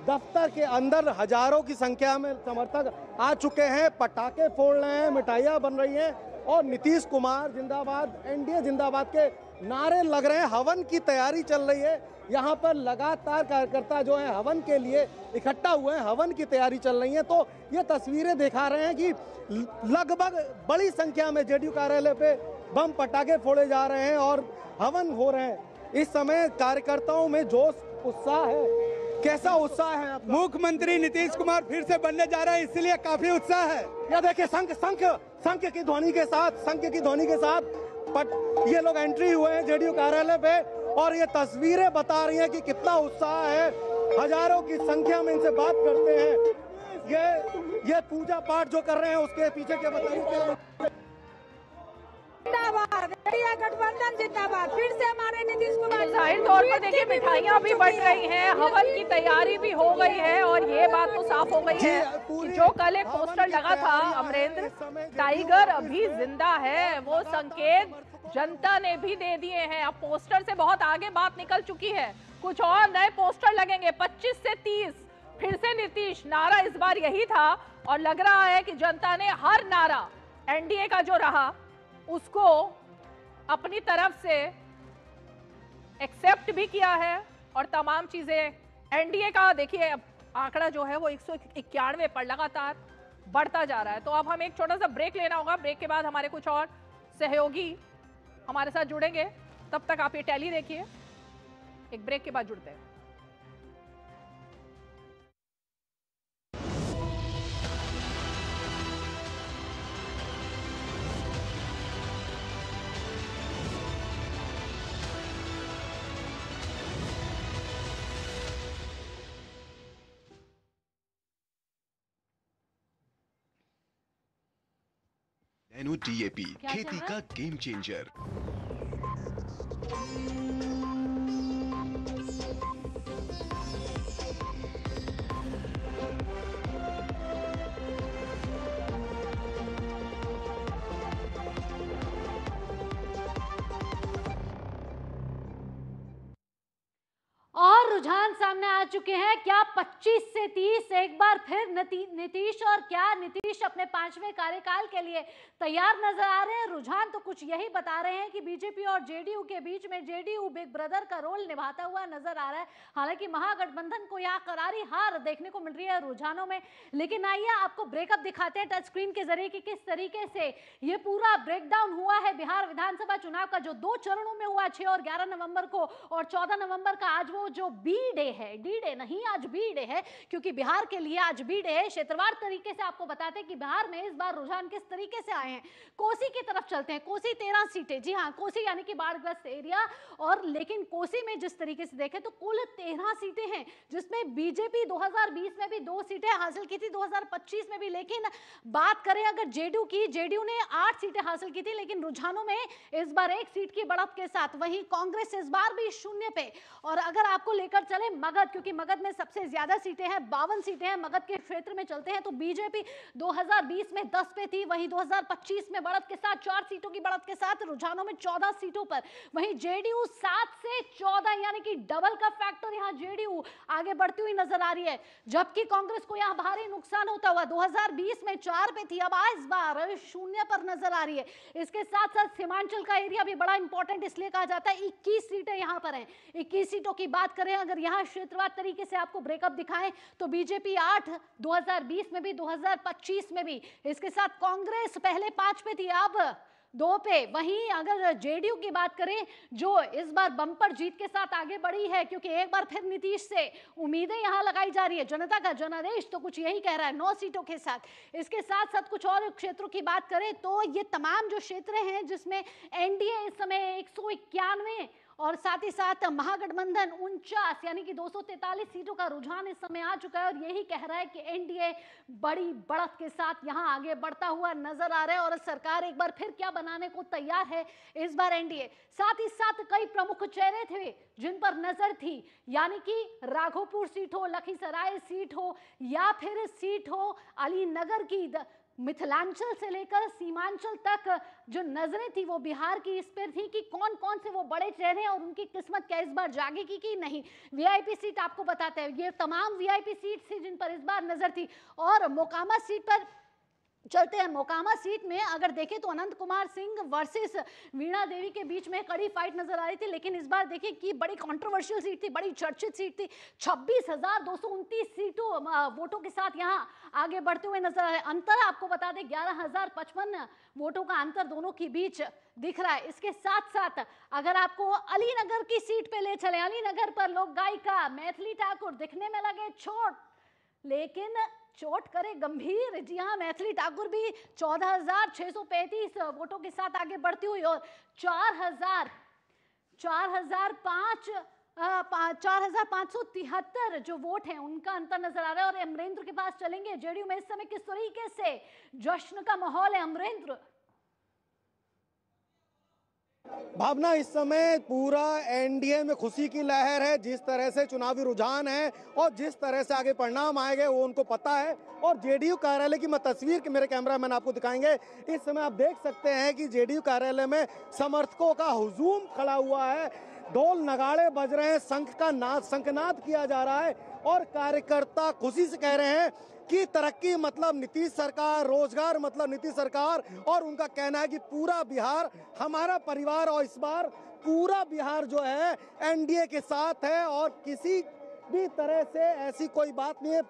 दफ्तर के अंदर हजारों की संख्या में समर्थक आ चुके हैं, पटाखे फोड़ रहे हैं, मिठाइयां बन रही हैं और नीतीश कुमार जिंदाबाद, एनडीए जिंदाबाद के नारे लग रहे हैं। हवन की तैयारी चल रही है, यहाँ पर लगातार कार्यकर्ता जो है हवन के लिए इकट्ठा हुए हैं, हवन की तैयारी चल रही है। तो ये तस्वीरें दिखा रहे हैं कि लगभग बड़ी संख्या में जेडीयू कार्यालय पे बम पटाखे फोड़े जा रहे हैं और हवन हो रहे हैं। इस समय कार्यकर्ताओं में जोश, उत्साह है। कैसा उत्साह है? मुख्यमंत्री नीतीश कुमार फिर से बनने जा रहे हैं, इसलिए काफी उत्साह है। यह देखिए, शंख की ध्वनि के साथ ये लोग एंट्री हुए हैं जेडीयू कार्यालय पे और ये तस्वीरें बता रही हैं कि कितना उत्साह है। हजारों की संख्या में इनसे बात करते हैं। ये पूजा पाठ जो कर रहे हैं उसके पीछे क्या बताइए? जिंदाबाद, इंडिया गठबंधन जिंदाबाद, फिर से हमारे नीतीश कुमार। जाहिर तौर पर देखिए मिठाइयाँ भी बट रही हैं, हवन की तैयारी भी हो गई है और ये बात तो साफ हो गई है कि जो कल एक पोस्टर लगा था अमरेंद्र, टाइगर अभी जिंदा है, वो संकेत जनता ने भी दे दिए हैं। अब पोस्टर से बहुत आगे बात निकल चुकी है, कुछ और नए पोस्टर लगेंगे 25 से 30। फिर से नीतीश, नारा इस बार यही था और लग रहा है कि जनता ने हर नारा एनडीए का जो रहा उसको अपनी तरफ से एक्सेप्ट भी किया है और तमाम चीजें एनडीए का देखिए आंकड़ा जो है वो 191 पर लगातार बढ़ता जा रहा है। तो अब हम एक छोटा सा ब्रेक लेना होगा, ब्रेक के बाद हमारे कुछ और सहयोगी हमारे साथ जुड़ेंगे, तब तक आप ये टैली देखिए, एक ब्रेक के बाद जुड़ते हैं। नैनो डीएपी खेती का गेम चेंजर। और रुझान सामने आ चुके हैं, क्या 25 से 30 एक बार फिर नीतीश, और क्या नीतीश अपने 5वें कार्यकाल के लिए तैयार नजर आ रहे हैं। रुझान तो कुछ यही बता रहे हैं कि बीजेपी और जेडीयू के बीच में जेडीयू बिग ब्रदर का रोल निभाता हुआ नजर आ रहा है। हालांकि महागठबंधन को यहाँ करारी हार देखने को मिल रही है रुझानों में। लेकिन आइए आपको ब्रेकअप दिखाते हैं टच स्क्रीन के जरिए कि किस तरीके से ये पूरा ब्रेकडाउन हुआ है बिहार विधानसभा चुनाव का, जो 2 चरणों में हुआ, 6 और 11 नवंबर को, और 14 नवंबर का आज वो जो बी डे है, डी डे नहीं, आज बी डे है, क्योंकि बिहार के लिए आज बी डे है। क्षेत्रवार तरीके से आपको बताते हैं कि बिहार में इस बार रुझान किस तरीके से आए हैं। कोसी की तरफ चलते हैं। कोसी 13 सीटें, जी हाँ, कोसी यानी कि बाढ़ग्रस्त एरिया, और लेकिन कोसी में जिस तरीके से देखें तो कुल 13 सीटें हैं, जिसमें बीजेपी 2020 में भी 2 सीटें हासिल की थी, 2025 में भी। लेकिन बात करें अगर जेडीयू की, जेडीयू ने 8 सीटें हासिल की थी, लेकिन रुझानों में इस बार 1 सीट की बढ़त के साथ। वहीं कांग्रेस इस बार भी 0 पे। और अगर आपको लेकर चले मगध, क्योंकि मगध में सबसे ज्यादा सीटें हैं, 52 सीटें हैं मगध के क्षेत्र में चलते हैं, तो बीजेपी 2020 में 10 पे थी, वहीं 2025 में बढ़त के साथ 4 सीटों की बढ़त के साथ रुझानों में 14 सीटों पर। वहीं जेडीयू 7 से 14 यानी कि डबल का फैक्टर यहां जेडीयू आगे बढ़ती हुई नजर आ रही है, जबकि कांग्रेस को यहां भारी नुकसान होता हुआ 2020 में 4 पे थी, अब इस बार 0 पर नजर आ रही है। इसके साथ साथ सीमांचल का एरिया भी बड़ा इंपॉर्टेंट इसलिए कहा जाता है, 21 सीटें यहां पर हैं। 21 सीटों की बात करें अगर यहां क्षेत्रवार तरीके से आपको ब्रेकअप दिखाएं तो बीजेपी 8 2020 में भी, 2025 में भी। इसके साथ कांग्रेस पहले 5 पे थी, अब 2 पे। वहीं अगर जेडीयू की बात करें जो इस बार बम्पर जीत के साथ आगे बढ़ी है, क्योंकि एक बार फिर नीतीश से उम्मीदें यहां लगाई जा रही है, जनता का जनादेश तो कुछ यही कह रहा है 9 सीटों के साथ। इसके साथ साथ कुछ और क्षेत्रों की बात करें तो ये तमाम जो क्षेत्र हैं जिसमें एनडीए इस समय 191 और साथ ही साथ महागठबंधन 49 यानी कि 243 सीटों का रुझान इस समय आ चुका है, और यही कह रहा है कि एनडीए बड़ी बढ़त के साथ यहां आगे बढ़ता हुआ नजर आ रहा है। और सरकार एक बार फिर क्या बनाने को तैयार है इस बार एनडीए। साथ ही साथ कई प्रमुख चेहरे थे जिन पर नजर थी, यानी कि राघोपुर सीट हो, लखीसराय सीट हो, या फिर सीट हो अलीनगर की, मिथिलांचल से लेकर सीमांचल तक जो नजरें थी वो बिहार की इस पर थी कि कौन कौन से वो बड़े चेहरे हैं और उनकी किस्मत क्या इस बार जागेगी कि नहीं। वीआईपी सीट आपको बताते हैं, ये तमाम वीआईपी सीट थी जिन पर इस बार नजर थी। और मोकामा सीट पर चलते हैं। मोकामा सीट में अगर देखें तो अनंत कुमार सिंह वर्सेस वीणा देवी के बीच में कड़ी फाइट नजर आ रही थी, लेकिन इस बार देखिए कि बड़ी कंट्रोवर्शियल सीट थी, बड़ी चर्चित सीट थी। 26,229 सीटों वोटों के साथ यहां आगे बढ़ते हुए नजर आ रहे हैं। अंतर आपको बता दें 11,055 वोटों का अंतर दोनों के बीच दिख रहा है। इसके साथ साथ अगर आपको अलीनगर की सीट पे ले चले, अलीनगर पर लोक गायिका मैथिली ठाकुर दिखने में लगे छोट, लेकिन चोट करे गंभीर। जी हाँ, मैथिली ठाकुर भी 14,635 वोटों के साथ आगे बढ़ती हुई, और 4,573 जो वोट हैं उनका अंतर नजर आ रहा है। और अमरेंद्र के पास चलेंगे, जेडीयू में इस समय किस तरीके से जश्न का माहौल है। अमरेंद्र, भावना, इस समय पूरा एनडीए में खुशी की लहर है। जिस तरह से चुनावी रुझान है और जिस तरह से आगे परिणाम आएंगे वो उनको पता है। और जेडीयू कार्यालय की मैं तस्वीर के मेरे कैमरामैन आपको दिखाएंगे। इस समय आप देख सकते हैं कि जेडीयू कार्यालय में समर्थकों का हुजूम खड़ा हुआ है, ढोल नगाड़े बज रहे हैं, शंखनाद किया जा रहा है और कार्यकर्ता खुशी से कह रहे हैं कि तरक्की मतलब नीतीश सरकार, रोजगार मतलब नीतीश सरकार। और उनका कहना है कि पूरा बिहार हमारा परिवार और इस बार पूरा बिहार जो है एनडीए के साथ है और किसी भी तरह से ऐसी कोई बात नहीं है।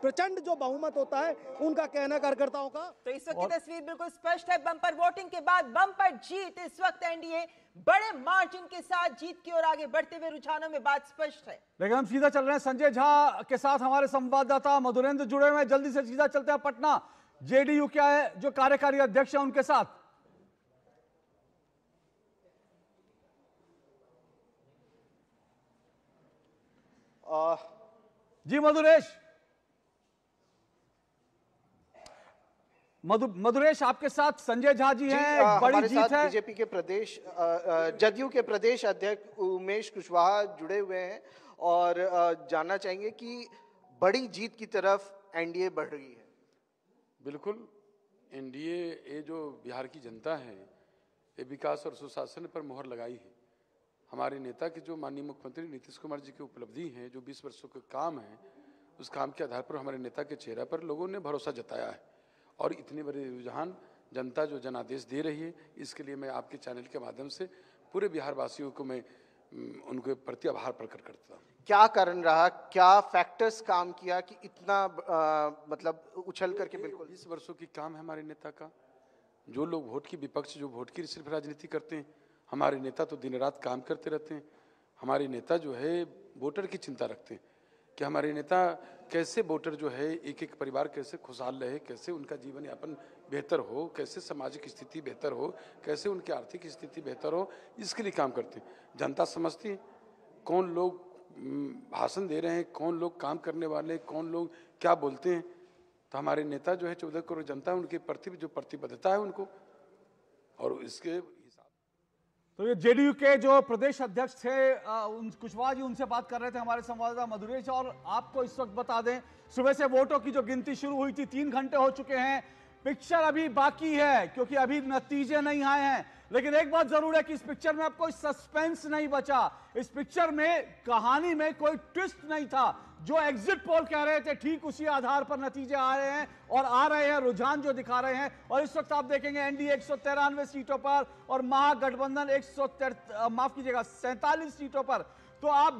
प्रचंड जो बहुमत होता है उनका कहना कार्यकर्ताओं का। तो इस वक्त की तस्वीर बिल्कुल स्पष्ट है। बम्पर वोटिंग के बाद बम्पर जीत। इस वक्त एनडीए बड़े मार्जिन के साथ जीत की ओर आगे बढ़ते हुए रुझानों में बात स्पष्ट है। लेकिन हम सीधा चल रहे हैं संजय झा के साथ, हमारे संवाददाता मधुरेंद्र जुड़े हुए हैं। जल्दी से सीधा चलते हैं पटना। जेडीयू क्या है जो कार्यकारी अध्यक्ष है उनके साथ। जी मधुरेश आपके साथ संजय झा जी हैं। बड़ी जीत है। बीजेपी के प्रदेश जदयू के प्रदेश अध्यक्ष उमेश कुशवाहा जुड़े हुए हैं और जानना चाहेंगे कि बड़ी जीत की तरफ एनडीए बढ़ रही है। बिल्कुल, एनडीए ये जो बिहार की जनता है ये विकास और सुशासन पर मोहर लगाई है। हमारे नेता के जो माननीय मुख्यमंत्री नीतीश कुमार जी की उपलब्धि है, जो 20 वर्षों का काम है, उस काम के आधार पर हमारे नेता के चेहरे पर लोगों ने भरोसा जताया है। और इतने बड़े रुझान जनता जो जनादेश दे रही है, इसके लिए मैं आपके चैनल के माध्यम से पूरे बिहार वासियों को मैं उनके प्रति आभार प्रकट करता हूँ। क्या कारण रहा, क्या फैक्टर्स काम किया कि इतना मतलब उछल करके? बिल्कुल 20 वर्षों की काम है हमारे नेता का। जो लोग वोट की विपक्ष, जो वोट की सिर्फ राजनीति करते हैं, हमारे नेता तो दिन रात काम करते रहते हैं। हमारे नेता जो है वोटर की चिंता रखते हैं कि हमारे नेता कैसे वोटर जो है एक एक परिवार कैसे खुशहाल रहे, कैसे उनका जीवन यापन बेहतर हो, कैसे सामाजिक स्थिति बेहतर हो, कैसे उनकी आर्थिक स्थिति बेहतर हो, इसके लिए काम करते हैं। जनता समझती है कौन लोग भाषण दे रहे हैं, कौन लोग काम करने वाले, कौन लोग क्या बोलते हैं। तो हमारे नेता जो है 14 करोड़ जनता है, उनके प्रति जो प्रतिबद्धता है उनको, और इसके तो ये जेडीयू के जो प्रदेश अध्यक्ष थे कुशवाहा जी, उनसे बात कर रहे थे हमारे संवाददाता मधुरेश। और आपको इस वक्त बता दें, सुबह से वोटों की जो गिनती शुरू हुई थी, 3 घंटे हो चुके हैं। पिक्चर अभी बाकी है क्योंकि अभी नतीजे नहीं आए हैं। लेकिन एक बात जरूर है कि इस पिक्चर में अब कोई सस्पेंस नहीं बचा। इस पिक्चर में कहानी में कोई ट्विस्ट नहीं था। जो एग्जिट पोल कह रहे थे ठीक उसी आधार पर नतीजे आ रहे हैं और आ रहे हैं, रुझान जो दिखा रहे हैं। और इस वक्त आप देखेंगे एनडीए 193 सीटों पर और महागठबंधन 47 सीटों पर। तो आप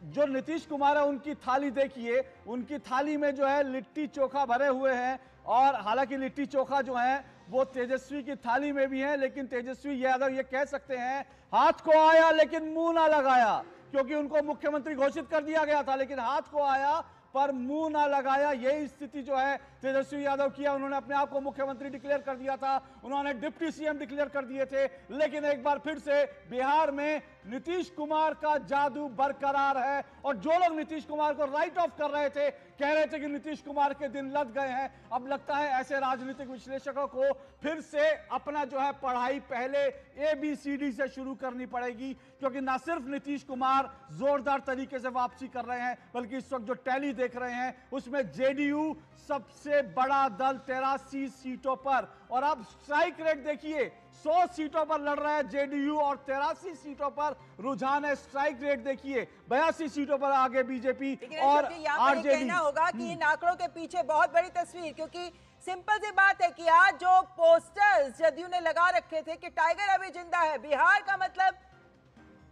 जो नीतीश कुमार है उनकी थाली देखिए, उनकी थाली में जो है लिट्टी चोखा भरे हुए हैं। और हालांकि लिट्टी चोखा जो है वो तेजस्वी की थाली में भी है, लेकिन तेजस्वी यादव ये कह सकते हैं हाथ को आया लेकिन मुंह ना लगाया, क्योंकि उनको मुख्यमंत्री घोषित कर दिया गया था लेकिन हाथ को आया पर मुंह ना लगाया। यही स्थिति जो है तेजस्वी यादव की है। उन्होंने अपने आप को मुख्यमंत्री डिक्लेयर कर दिया था, उन्होंने डिप्टी सीएम डिक्लेयर कर दिए थे, लेकिन एक बार फिर से बिहार में नीतीश कुमार का जादू बरकरार है। और जो लोग नीतीश कुमार को राइट ऑफ कर रहे थे, कह रहे थे कि नीतीश कुमार के दिन लद गए हैं, अब लगता है ऐसे राजनीतिक विश्लेषकों को फिर से अपना जो है पढ़ाई पहले ABCD से शुरू करनी पड़ेगी। क्योंकि ना सिर्फ नीतीश कुमार जोरदार तरीके से वापसी कर रहे हैं, बल्कि इस वक्त जो टैली देख रहे हैं उसमें जेडीयू सबसे बड़ा दल 83 सीटों पर। और अब स्ट्राइक रेट देखिए, 100 सीटों पर लड़ रहा है जेडीयू और 83 सीटों पर रुझान है। स्ट्राइक रेट देखिए, 82 सीटों पर आगे बीजेपी और आरजेडी। कहना होगा कि इन आंकड़ों के पीछे बहुत बड़ी तस्वीर, क्योंकि सिंपल सी बात है कि आज जो पोस्टर्स जदयू ने लगा रखे थे कि टाइगर अभी जिंदा है, बिहार का मतलब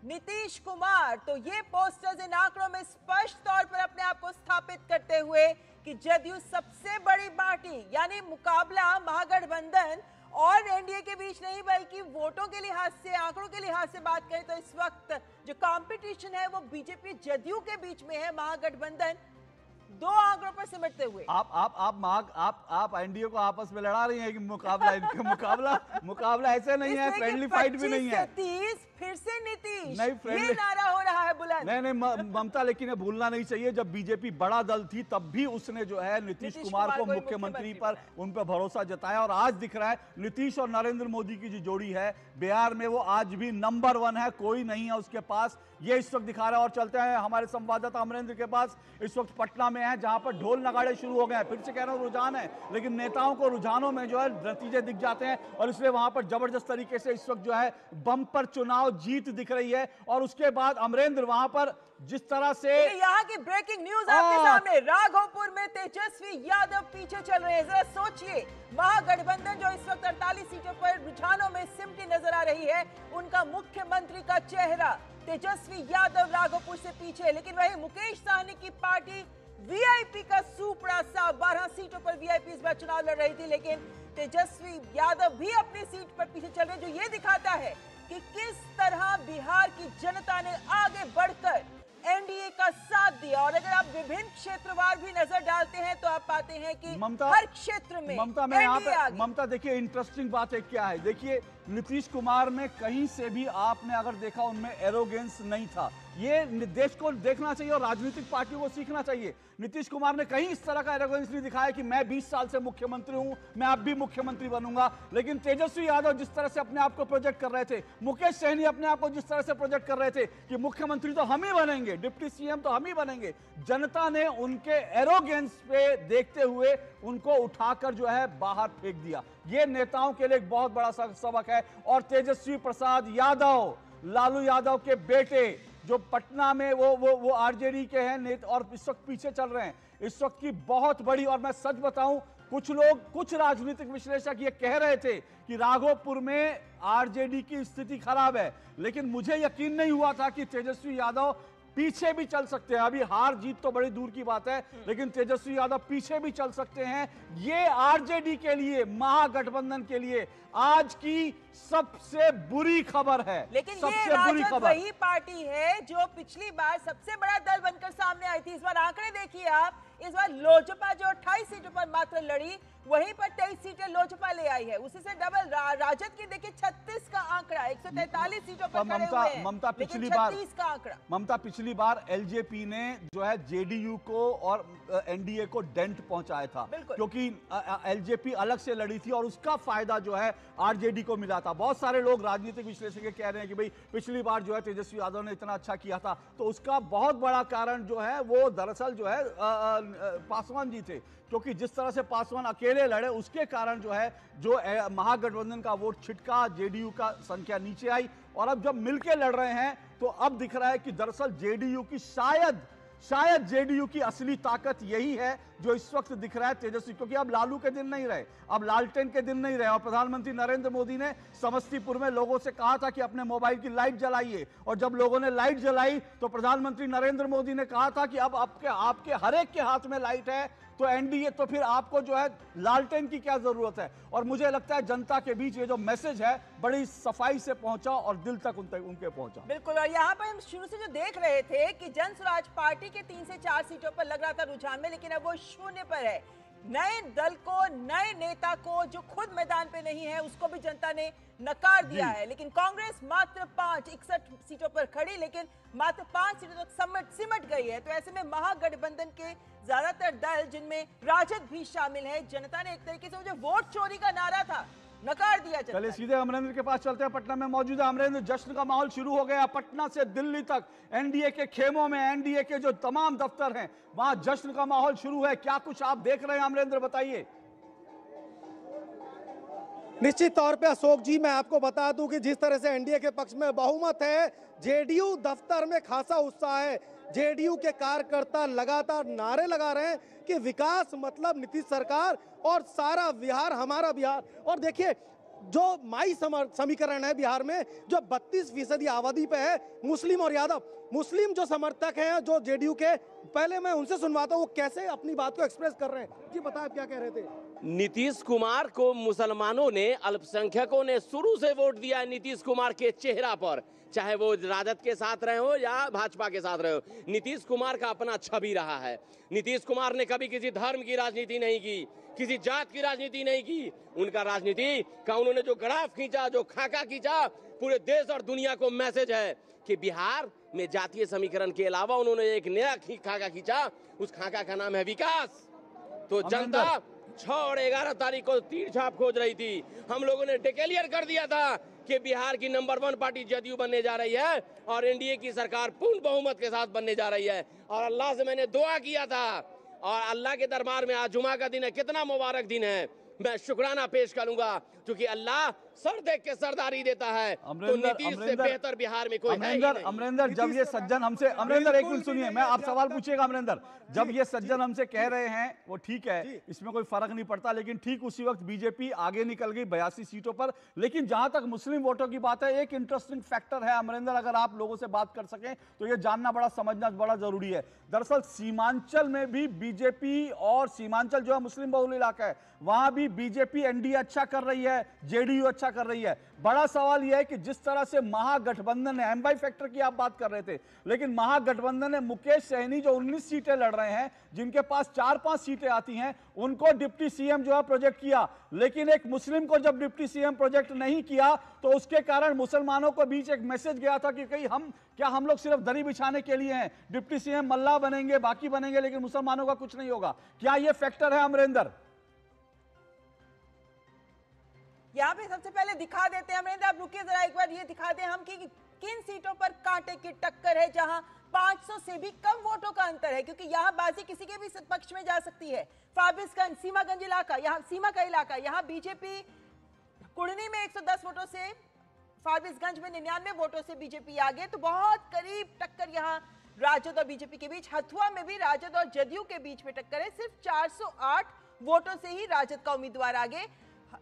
नीतीश कुमार, तो ये पोस्टर्स इन आंकड़ों में स्पष्ट तौर पर अपने आप को स्थापित करते हुए कि जदयू सबसे बड़ी पार्टी, यानी मुकाबला महागठबंधन और एनडीए के बीच नहीं बल्कि वोटों के लिहाज से, आंकड़ों के लिहाज से बात करें तो इस वक्त जो कंपटीशन है वो बीजेपी जदयू के बीच में है। महागठबंधन 2 आंकड़ों पर सिमटते हुए आप एनडीए को आपस में लड़ा रही हैं कि मुकाबला, इनका मुकाबला ऐसे नहीं है, फ्रेंडली फाइट भी नहीं है। 30 फिर से नीतीश, नहीं, ये नारा हो रहा है बुलंद। नहीं ममता, लेकिन ये भूलना नहीं चाहिए, जब बीजेपी बड़ा दल थी तब भी उसने जो है नीतीश कुमार को मुख्यमंत्री पर उन पर भरोसा जताया, और आज दिख रहा है नीतीश और नरेंद्र मोदी की जो जोड़ी है बिहार में वो आज भी नंबर 1 है, कोई नहीं है उसके पास, ये इस वक्त दिखा रहा है। और चलते हैं हमारे संवाददाता अमरेंद्र के पास, इस वक्त पटना में है जहां पर ढोल नगाड़े शुरू हो गए हैं। फिर से कह रहा हूं रुझान है, लेकिन नेताओं को रुझानों में जो है नतीजे दिख जाते हैं, और इसलिए वहां पर जबरदस्त तरीके से इस वक्त जो है बम्पर चुनाव जीत दिख रही है। और उसके बाद अमरेंद्र वहां पर जिस तरह से यहाँ की ब्रेकिंग न्यूज आपके सामने, राघोपुर में तेजस्वी यादव पीछे चल रहे हैं। जरा सोचिए, महागठबंधन जो इस वक्त 48 सीटों पर रुझानों में सिमटी नजर आ रही है, उनका मुख्यमंत्री का चेहरा तेजस्वी यादव राघोपुर से पीछे है। लेकिन वही मुकेश सहनी की पार्टी वीआईपी का सुपड़ा सा 12 सीटों पर वीआईपी इस बार चुनाव लड़ रही थी, लेकिन तेजस्वी यादव भी अपनी सीट पर पीछे चल रहे, जो ये दिखाता है कि किस तरह बिहार की जनता ने आगे बढ़कर एनडीए का साथ दिया। और अगर आप विभिन्न क्षेत्रवार भी नजर डालते हैं तो आप पाते हैं कि हर क्षेत्र में ममता, मैं यहाँ पे ममता देखिए इंटरेस्टिंग बात है क्या है, देखिए नीतीश कुमार में कहीं से भी आपने अगर देखा उनमें एरोगेंस नहीं था, ये देश को देखना चाहिए और राजनीतिक पार्टियों को सीखना चाहिए। नीतीश कुमार ने कहीं इस तरह का एरोगेंस नहीं दिखाया कि मैं 20 साल से मुख्यमंत्री हूं, मैं अब भी मुख्यमंत्री बनूंगा। लेकिन तेजस्वी यादव जिस तरह से अपने आप को प्रोजेक्ट कर रहे थे, मुकेश सहनी अपने आप को जिस तरह से प्रोजेक्ट कर रहे थे कि मुख्यमंत्री तो हम ही बनेंगे, डिप्टी सीएम तो हम ही बनेंगे, जनता ने उनके एरोगेंस पे देखते हुए उनको उठाकर जो है बाहर फेंक दिया। ये नेताओं के लिए एक बहुत बड़ा सबक है। और तेजस्वी प्रसाद यादव, लालू यादव के बेटे, जो पटना में वो आरजेडी के हैं और इस वक्त पीछे चल रहे हैं, इस वक्त की बहुत बड़ी, और मैं सच बताऊं कुछ लोग, कुछ राजनीतिक विश्लेषक ये कह रहे थे कि राघोपुर में आरजेडी की स्थिति खराब है, लेकिन मुझे यकीन नहीं हुआ था कि तेजस्वी यादव पीछे भी चल सकते हैं। अभी हार जीत तो बड़ी दूर की बात है, लेकिन तेजस्वी यादव पीछे भी चल सकते हैं। ये आरजेडी के लिए, महागठबंधन के लिए आज की सबसे बुरी खबर है। लेकिन सबसे ये बुरी राजद खबर वही पार्टी है जो पिछली बार सबसे बड़ा दल बनकर सामने आई थी। इस बार आंकड़े देखिए आप, इस बार लोजपा जो 28 सीटों पर मात्र लड़ी, वहीं पर 23 सीटें लोजपा ले आई है। उसी से डबल राजद की देखिए 36 का आंकड़ा, 143 सीटों पर खड़े हुए हैं, ममता लेकिन पिछली बार 36 का आंकड़ा। ममता पिछली बार एलजेपी ने जो है जेडीयू को और एनडीए को डेंट पहुंचाया था, क्योंकि एलजेपी अलग से लड़ी थी और उसका फायदा जो है आरजेडी को मिला था। बहुत सारे लोग राजनीतिक विश्लेषक कह रहे हैं कि भाई पिछली बार जो है तेजस्वी यादव ने इतना अच्छा किया था, तो उसका बहुत बड़ा कारण जो है वो दरअसल जो है पासवान जी थे, क्योंकि जिस तरह से पासवान अकेले लड़े उसके कारण जो है जो महागठबंधन का वोट छिटका, जेडीयू का संख्या नीचे आई। और अब जब मिलके लड़ रहे हैं तो अब दिख रहा है कि दरअसल जेडीयू की शायद जेडीयू की असली ताकत यही है जो इस वक्त दिख रहा है तेजस्वी, क्योंकि अब लालू के दिन नहीं रहे, अब लालटेन के दिन नहीं रहे। और प्रधानमंत्री नरेंद्र मोदी ने समस्तीपुर में लोगों से कहा था कि अपने मोबाइल की लाइट जलाइए, और जब लोगों ने लाइट जलाई तो प्रधानमंत्री नरेंद्र मोदी ने कहा था कि अब आपके हर एक के हाथ में लाइट है, तो एनडीए, तो फिर आपको जो है लालटेन की क्या जरूरत है। और मुझे लगता है जनता के बीच ये जो मैसेज है बड़ी सफाई से पहुंचा और दिल तक उनके पहुंचा। बिल्कुल, और यहाँ पर हम शुरू से जो देख रहे थे कि जन स्वराज पार्टी के 3 से 4 सीटों पर लग रहा था रुझान में, लेकिन अब वो शून्य पर है। नए दल को, नए नेता को जो खुद मैदान पे नहीं है, उसको भी जनता ने नकार दिया है। लेकिन कांग्रेस मात्र 61 सीटों पर खड़ी, लेकिन मात्र 5 सीटों तक सिमट गई है। तो ऐसे में महागठबंधन के ज्यादातर दल, जिनमें राजद भी शामिल है, जनता ने एक तरीके से वो जो वोट चोरी का नारा था नकार दिया। चलिए सीधे अमरेंद्र के पास चलते हैं। पटना में मौजूद है अमरेंद्र। जश्न का माहौल शुरू हो गया, पटना से दिल्ली तक एनडीए के खेमों में, एनडीए के जो तमाम दफ्तर हैं वहां जश्न का माहौल शुरू है। क्या कुछ आप देख रहे हैं अमरेंद्र, बताइए। निश्चित तौर पे अशोक जी, मैं आपको बता दूं कि जिस तरह से एनडीए के पक्ष में बहुमत है, जेडीयू दफ्तर में खासा उत्साह है। जेडीयू के कार्यकर्ता लगातार नारे लगा रहे हैं कि विकास मतलब नीतीश सरकार और सारा बिहार हमारा बिहार। और देखिए जो माई समीकरण है बिहार में, जो 32% आबादी पे है मुस्लिम और यादव, मुस्लिम जो समर्थक हैं जो जेडीयू के, पहले मैं उनसे सुनवाता हूँ वो कैसे अपनी बात को एक्सप्रेस कर रहे हैं। जी बताएं, क्या कह रहे थे। नीतीश कुमार को मुसलमानों ने, अल्पसंख्यकों ने शुरू से वोट दिया है नीतीश कुमार के चेहरा पर, चाहे वो राजद के साथ रहे हो या भाजपा के साथ रहे हो। नीतीश कुमार का अपना छवि रहा है। नीतीश कुमार ने कभी किसी धर्म की राजनीति नहीं की, किसी जात की राजनीति नहीं की। उनका राजनीति का उन्होंने जो ग्राफ खींचा, जो खाका खींचा, पूरे देश और दुनिया को मैसेज है कि बिहार में जातीय समीकरण के अलावा उन्होंने एक नया खाका खींचा, उस खाका का नाम है विकास। तो जनता 6 और 11 तारीख को तीर छाप खोज रही थी। हम लोगों ने डिक्लेयर कर दिया था कि बिहार की नंबर 1 पार्टी जदयू बनने जा रही है और एनडीए की सरकार पूर्ण बहुमत के साथ बनने जा रही है। और अल्लाह से मैंने दुआ किया था और अल्लाह के दरबार में आज जुमा का दिन है, कितना मुबारक दिन है। मैं शुक्राना पेश करूंगा क्योंकि अल्लाह सर देख के सरदारी देता है। तो नीतीश से बेहतर बिहार में कोई है ही नहीं। अमरिंदर, जब ये सज्जन हमसे, अमरिंदर एक मिनट सुनिए, मैं आप सवाल पूछिएगा अमरिंदर। जब ये सज्जन हमसे कह रहे हैं वो ठीक है, इसमें कोई फर्क नहीं पड़ता, लेकिन ठीक उसी वक्त बीजेपी आगे निकल गई 82 सीटों पर। लेकिन जहां तक मुस्लिम वोटों की बात है, एक इंटरेस्टिंग फैक्टर है अमरिंदर, अगर आप लोगों से बात कर सकें तो ये जानना समझना बड़ा जरूरी है। दरअसल सीमांचल में भी बीजेपी, और सीमांचल जो है मुस्लिम बहुल इलाका है, वहां भी बीजेपी एनडीए अच्छा कर रही है, जेडीयू अच्छा कर रही है। बड़ा सवाल यह है कि जिस तरह से महागठबंधन है, एमवाई फैक्टर की आप बात कर रहे थे, लेकिन महागठबंधन ने मुकेश सहनी जो 19 सीटें लड़ रहे हैं, जिनके पास 4-5 सीटें आती हैं, उनको डिप्टी सीएम जो है प्रोजेक्ट किया, लेकिन एक मुस्लिम को जब डिप्टी सीएम प्रोजेक्ट नहीं किया तो उसके कारण मुसलमानों को बीच एक मैसेज गया था कि कहीं हम लोग सिर्फ दरी बिछाने के लिए हैं, डिप्टी सीएम मल्ला बनेंगे, बाकी बनेंगे, लेकिन मुसलमानों का कुछ नहीं होगा। क्या यह फैक्टर है अमरिंदर? यहाँ पे सबसे पहले दिखा देते हैं अमरिंदर, आप रुकिए जरा, एक बार ये दिखा दें हम कि किन सीटों पर कांटे की टक्कर है, जहां 500 से भी कम वोटों का अंतर है, क्योंकि यहाँ बाजी किसी के भी पक्ष में जा सकती है। फारबिसगंज, सीमागंज इलाका, यहाँ सीमा का इलाका, यहाँ बीजेपी कुड़नी में 110 वोटों से, फारबिसगंज में 99 वोटों से बीजेपी आगे। तो बहुत करीब टक्कर यहाँ राजद और बीजेपी के बीच। हथुआ में भी राजद और जदयू के बीच में टक्कर है, सिर्फ 408 वोटों से ही राजद का उम्मीदवार आगे।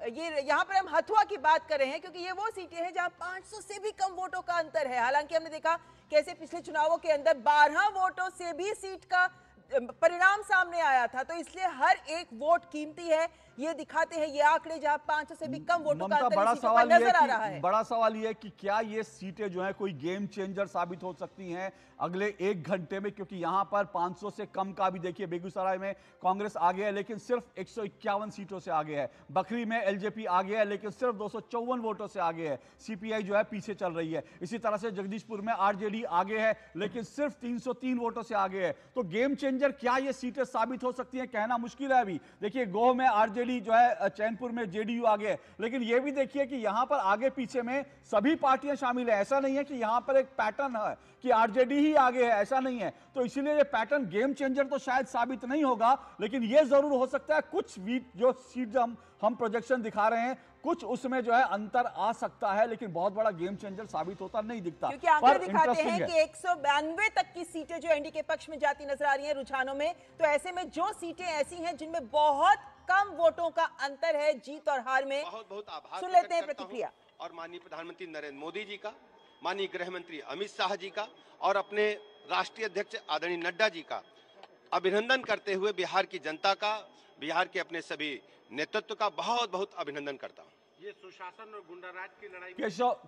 ये यहाँ पर हम हथुआ की बात कर रहे हैं क्योंकि ये वो सीटें हैं जहां 500 से भी कम वोटों का अंतर है। हालांकि हमने देखा कैसे पिछले चुनावों के अंदर 12 वोटों से भी सीट का परिणाम सामने आया था, तो इसलिए हर एक वोट कीमती है। ये दिखाते हैं ये आंकड़े जहां 500 से भी कम वोटों का अंतर नजर आ रहा है। बड़ा सवाल ये है कि क्या ये सीटें जो है कोई गेम चेंजर साबित हो सकती हैं अगले 1 घंटे में, क्योंकि यहां पर 500 से कम का भी देखिए बेगूसराय में कांग्रेस आगे है लेकिन सिर्फ 151 सीटों से आगे है, बखरी में एलजेपी आगे है लेकिन सिर्फ 254 वोटों से आगे है, सीपीआई जो है पीछे चल रही है। इसी तरह से जगदीशपुर में आरजेडी आगे है लेकिन सिर्फ 303 वोटों से आगे है। तो गेम चेंजर क्या ये सीटें साबित हो सकती हैं, कहना मुश्किल है अभी। देखिए गोह में आरजेडी जो है, चैनपुर में जेडीयू आगे है, लेकिन ये भी देखिए कि यहां पर आगे पीछे में सभी पार्टियां शामिल है। ऐसा नहीं है कि यहां पर एक पैटर्न है कि आरजेडी ही आगे है, ऐसा नहीं है। तो इसीलिए ये पैटर्न गेम चेंजर तो शायद साबित नहीं होगा, लेकिन ये जरूर हो सकता है कुछ जो सीट हम प्रोजेक्शन दिखा रहे हैं, कुछ उसमें जो है अंतर आ सकता है, लेकिन बहुत बड़ा गेम चेंजर साबित होता नहीं दिखता। क्योंकि आंकड़े दिखाते हैं कि 192 तक की सीटें जो एनडीए के पक्ष में जाती नजर आ रही हैं रुझानों में। तो ऐसे में जो सीटें ऐसी हैं जिनमें बहुत कम वोटों का अंतर है जीत और हार में, बहुत आभार सुन लेते हैं प्रतिक्रिया। और माननीय प्रधानमंत्री नरेंद्र मोदी जी का, माननीय गृह मंत्री अमित शाह जी का और अपने राष्ट्रीय अध्यक्ष आदरणीय नड्डा जी का अभिनंदन करते हुए बिहार की जनता का, बिहार के अपने सभी नेतृत्व का बहुत अभिनंदन करता हूँ। ये सुशासन और गुंडाराज की लड़ाई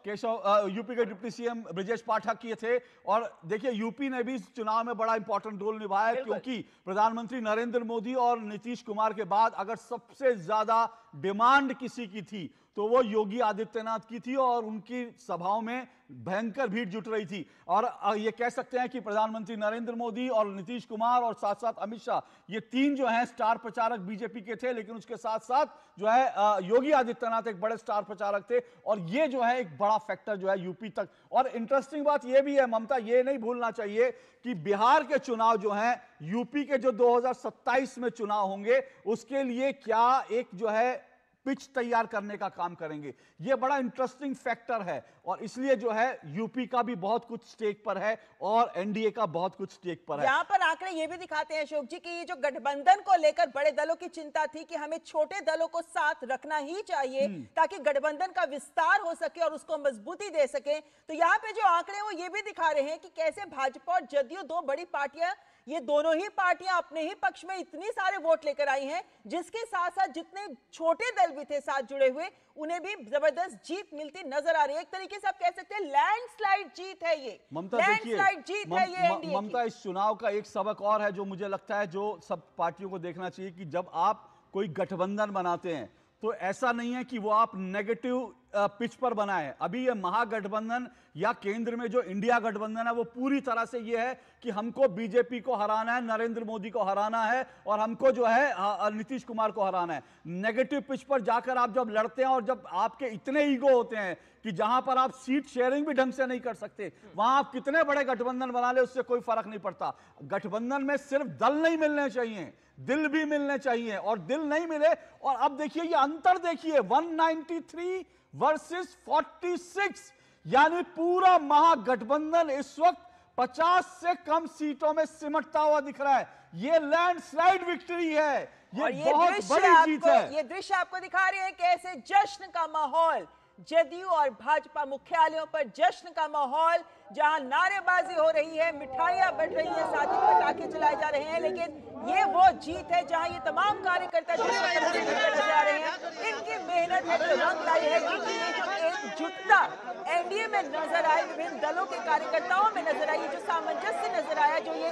केशव यूपी के डिप्टी सीएम ब्रजेश पाठक किए थे, और देखिए यूपी ने भी चुनाव में बड़ा इंपॉर्टेंट रोल निभाया, क्योंकि प्रधानमंत्री नरेंद्र मोदी और नीतीश कुमार के बाद अगर सबसे ज्यादा डिमांड किसी की थी तो वो योगी आदित्यनाथ की थी, और उनकी सभाओं में भयंकर भीड़ जुट रही थी। और ये कह सकते हैं कि प्रधानमंत्री नरेंद्र मोदी और नीतीश कुमार और साथ साथ अमित शाह, ये तीन जो हैं स्टार प्रचारक बीजेपी के थे, लेकिन उसके साथ साथ जो है योगी आदित्यनाथ एक बड़े स्टार प्रचारक थे, और ये जो है एक बड़ा फैक्टर जो है यूपी तक। और इंटरेस्टिंग बात ये भी है ममता, ये नहीं भूलना चाहिए कि बिहार के चुनाव जो हैं, यूपी के जो 2027 में चुनाव होंगे, उसके लिए क्या एक जो है पिच तैयार करने का काम करेंगे। यह बड़ा इंटरेस्टिंग फैक्टर है, और इसलिए जो है यूपी का भी बहुत कुछ स्टेक पर है और एनडीए का बहुत कुछ स्टेक पर है। यहाँ पर आंकड़े ये भी दिखाते हैं अशोक जी कि ये जो गठबंधन को लेकर बड़े दलों की चिंता थी कि हमें छोटे दलों को साथ रखना ही चाहिए ताकि गठबंधन का विस्तार हो सके और उसको मजबूती दे सके। तो यहाँ पे जो आंकड़े वो ये भी दिखा रहे हैं कि कैसे भाजपा और जदयू, दो बड़ी पार्टियां, ये दोनों ही पार्टियां अपने ही पक्ष में इतनी सारे वोट लेकर आई हैं, जिसके साथ साथ जितने छोटे दल भी थे साथ जुड़े हुए, उन्हें भी जबरदस्त जीत मिलती नजर आ रही है। एक तरीके से आप कह सकते हैं लैंडस्लाइड जीत है ये। ममता लैंडस्लाइड जीत है ये एनडीए ममता, इस चुनाव का एक सबक और है जो मुझे लगता है जो सब पार्टियों को देखना चाहिए, कि जब आप कोई गठबंधन बनाते हैं तो ऐसा नहीं है कि वो आप नेगेटिव पिच पर बना है। अभी ये महागठबंधन या केंद्र में जो इंडिया गठबंधन है वो पूरी तरह से ये है कि हमको बीजेपी को हराना है, नरेंद्र मोदी को हराना है और हमको जो है नीतीश कुमार को हराना है। नेगेटिव पिच पर जाकर आप जब लड़ते हैं और जब आपके इतने ईगो होते हैं कि जहां पर आप सीट शेयरिंग भी ढंग से नहीं कर सकते, वहां आप कितने बड़े गठबंधन बना ले उससे कोई फर्क नहीं पड़ता। गठबंधन में सिर्फ दल नहीं मिलने चाहिए, दिल भी मिलने चाहिए, और दिल नहीं मिले। और अब देखिए ये अंतर देखिए, 193 वर्सेस 46, यानी पूरा महागठबंधन इस वक्त 50 से कम सीटों में सिमटता हुआ दिख रहा है। ये लैंडस्लाइड विक्ट्री है, ये बहुत बड़ी जीत है। ये दृश्य आपको दिखा रहे हैं कैसे जश्न का माहौल, जदयू और भाजपा मुख्यालयों पर जश्न का माहौल, जहां नारेबाजी हो रही है, मिठाइयां बट रही है, साथ ही पटाखे चलाए जा रहे हैं। लेकिन ये वो जीत है जहां ये तमाम कार्यकर्ता नजर आ रहे हैं, इनकी मेहनत है जो रंग लाई है, क्योंकि ये जो एकजुटता एनडीए में नजर आई, विभिन्न दलों के कार्यकर्ताओं में नजर आई, जो सामंजस्य नजर आया, जो ये